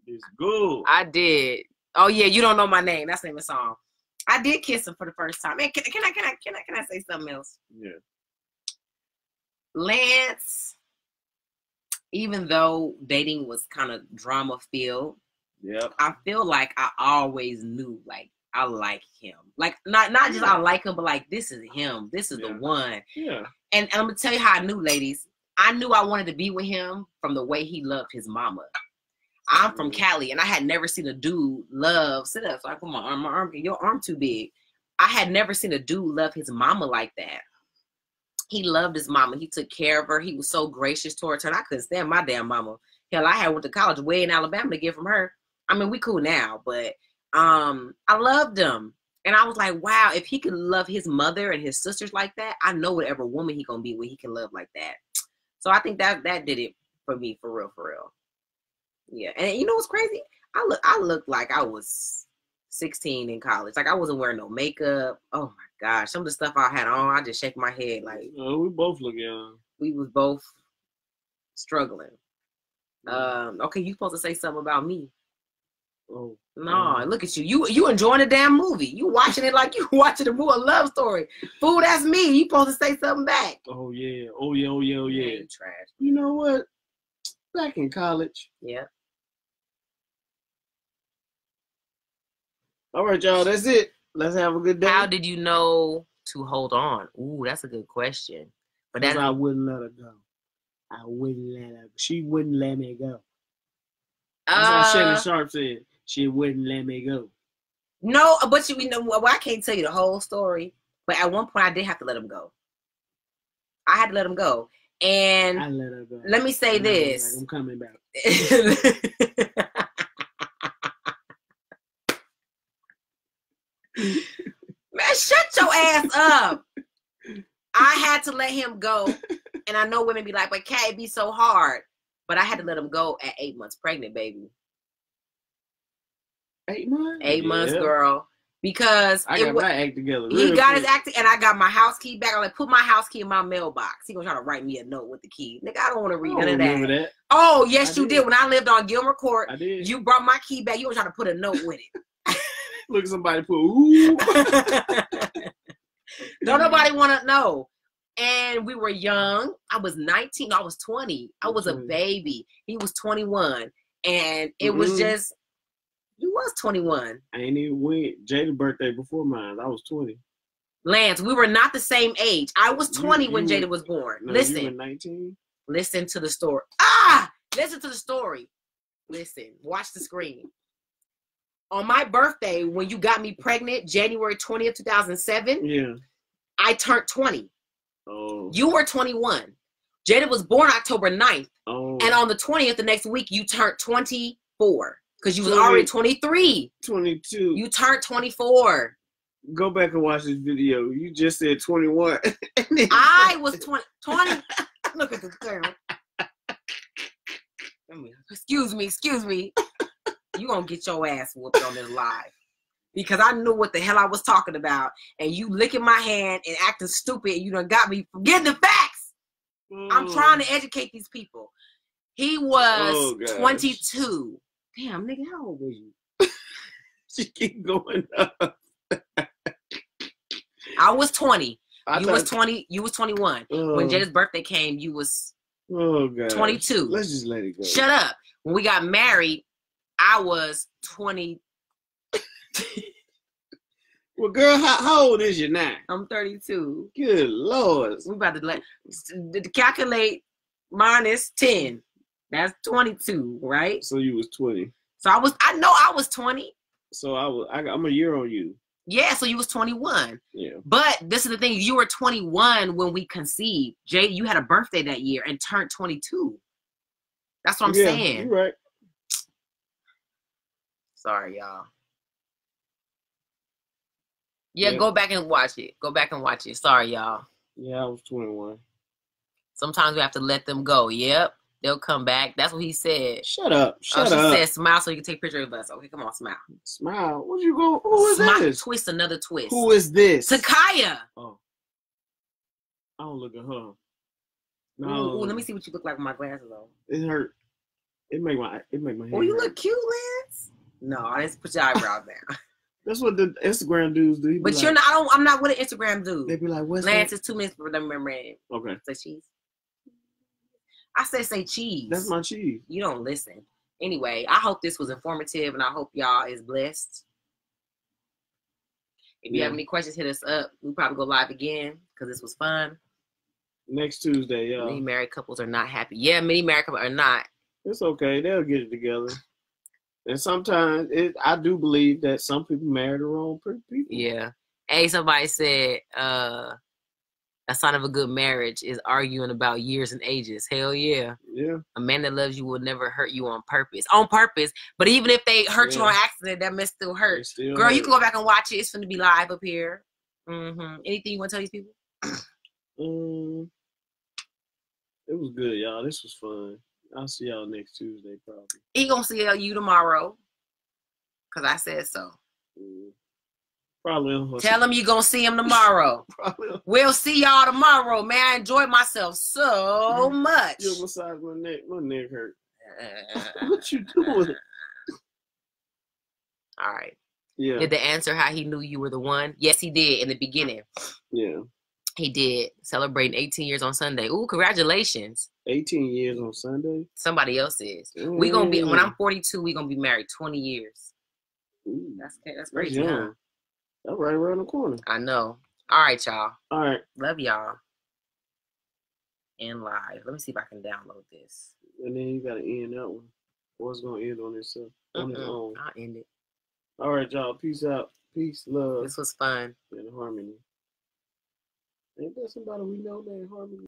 It's good. I did. Oh yeah, you don't know my name. That's the name of the song. I did kiss him for the first time. Man, can I say something else? Yeah. Lance, even though dating was kind of drama filled, I feel like I always knew like I like him. Like not just I like him, but like this is him. This is the one. Yeah. And I'm gonna tell you how I knew, ladies. I knew I wanted to be with him from the way he loved his mama. I'm from Cali, and I had never seen a dude sit up. So I put my arm, your arm too big. I had never seen a dude love his mama like that. He loved his mama. He took care of her. He was so gracious towards her. And I couldn't stand my damn mama. Hell, I had went to college way in Alabama to get from her. I mean, we cool now, but I loved him. And I was like, wow, if he can love his mother and his sisters like that, I know whatever woman he gonna be with, he can love like that. So I think that did it for me, for real. Yeah, and you know what's crazy? I looked like I was 16 in college. Like I wasn't wearing no makeup. Oh my gosh, some of the stuff I had on, I just shake my head like. We both look young. We was both struggling. Okay, you supposed to say something about me? Oh no! Look at you. You enjoying the damn movie? You watching it like you watching a love story. Fool, that's me. You supposed to say something back? Oh yeah. You trash. You know what? Back in college. Yeah. All right, y'all. That's it. Let's have a good day. How did you know to hold on? Ooh, that's a good question. But I wouldn't let her go. I wouldn't let her. She wouldn't let me go. That's how Shannon Sharp said. She wouldn't let me go. No, but you know, well, I can't tell you the whole story. But at one point, I did have to let him go. I had to let him go, and I let her go. Let me say this: I'm coming back. Man, shut your ass up. I had to let him go. And I know women be like, but Kat, it be so hard. But I had to let him go at 8 months pregnant, baby. 8 months? 8 months, girl. Because I got my act together. He got his act, and I got my house key back. I put my house key in my mailbox. He gonna try to write me a note with the key. Nigga, I don't want to read none of that. Oh, yes, you did. When I lived on Gilmer Court, I did. You brought my key back. You gonna try to put a note with it. Look, somebody put ooh. Don't nobody want to know. And we were young. I was 19. No, I was 20. I was a baby. He was 21. And it was just, you was 21. I ain't even went. Jada's birthday before mine. I was 20. Lance, we were not the same age. I was 20 when Jada was born. No, listen. You were 19? Listen to the story. Listen to the story. Listen. Watch the screen. On my birthday, when you got me pregnant, January 20th, 2007, yeah, I turned 20. Oh. You were 21. Jada was born October 9th. Oh. And on the 20th, the next week, you turned 24. Because you was already 23. 22. You turned 24. Go back and watch this video. You just said 21. I was 20. Look at the girl. Excuse me. You gonna get your ass whooped on this live. Because I knew what the hell I was talking about. And you licking my hand and acting stupid. And you done got me forgetting the facts. I'm trying to educate these people. He was 22. Damn, nigga, how old were you? She keep going up. I was 20. You was 20. You was 21. When Jada's birthday came, you was 22. Let's just let it go. Shut up. When we got married, I was 20. Well, girl, how old is you now? I'm 32. Good Lord. We about to calculate minus 10. That's 22, right? So you was 20. So I know I was 20. So I'm a year on you. Yeah, so you was 21. Yeah. But this is the thing. You were 21 when we conceived. Jay, you had a birthday that year and turned 22. That's what I'm saying. You're right. Sorry, y'all. Yeah, go back and watch it. Go back and watch it. Sorry, y'all. Yeah, I was 21. Sometimes we have to let them go. Yep. They'll come back. That's what he said. Shut up. She said smile so you can take a picture of us. Okay, come on, smile. Smile? What you go? Who is this? Twist another twist. Who is this? Takaya. Oh. I don't look at her. No. Ooh, let me see what you look like with my glasses on. It hurt. It make my head. Oh, you look cute, Lance. No, I just put your eyebrows down. That's what the Instagram dudes do. But you're not. I'm not with an Instagram dude. They be like, "What's Lance that?" is 2 minutes for them remembering. Okay. Say cheese. I say cheese. That's my cheese. You don't listen. Anyway, I hope this was informative, and I hope y'all is blessed. If you have any questions, hit us up. We'll probably go live again because this was fun. Next Tuesday, y'all. Many married couples are not happy. Yeah, many married couples are not. It's okay. They'll get it together. And sometimes I do believe that some people marry the wrong people. Yeah. Hey, somebody said a sign of a good marriage is arguing about years and ages. Hell yeah. Yeah. A man that loves you will never hurt you on purpose. On purpose. But even if they hurt you on accident, that may still hurt. Girl, you can go back and watch it. It's going to be live up here. Anything you want to tell these people? It was good, y'all. This was fun. I'll see y'all next Tuesday, probably. He gonna see you tomorrow, cause I said so. Probably. Tell him you gonna see him tomorrow. Probably. We'll see y'all tomorrow, man. I enjoyed myself so much. You massage my neck. My neck hurt. What you doing? All right. Yeah. Did the answer how he knew you were the one? Yes, he did in the beginning. Yeah. He did. Celebrating 18 years on Sunday. Ooh, congratulations. 18 years on Sunday? Somebody else is. We gonna be, when I'm 42, we gonna be married 20 years. Ooh, that's crazy, huh? That's right around the corner. I know. All right, y'all. All right. Love y'all. And live. Let me see if I can download this. And then you gotta end that one. Or it's gonna end on itself. On its own. I'll end it. All right, y'all. Peace out. Peace, love. This was fun. And harmony. Ain't that somebody we know named Harmony?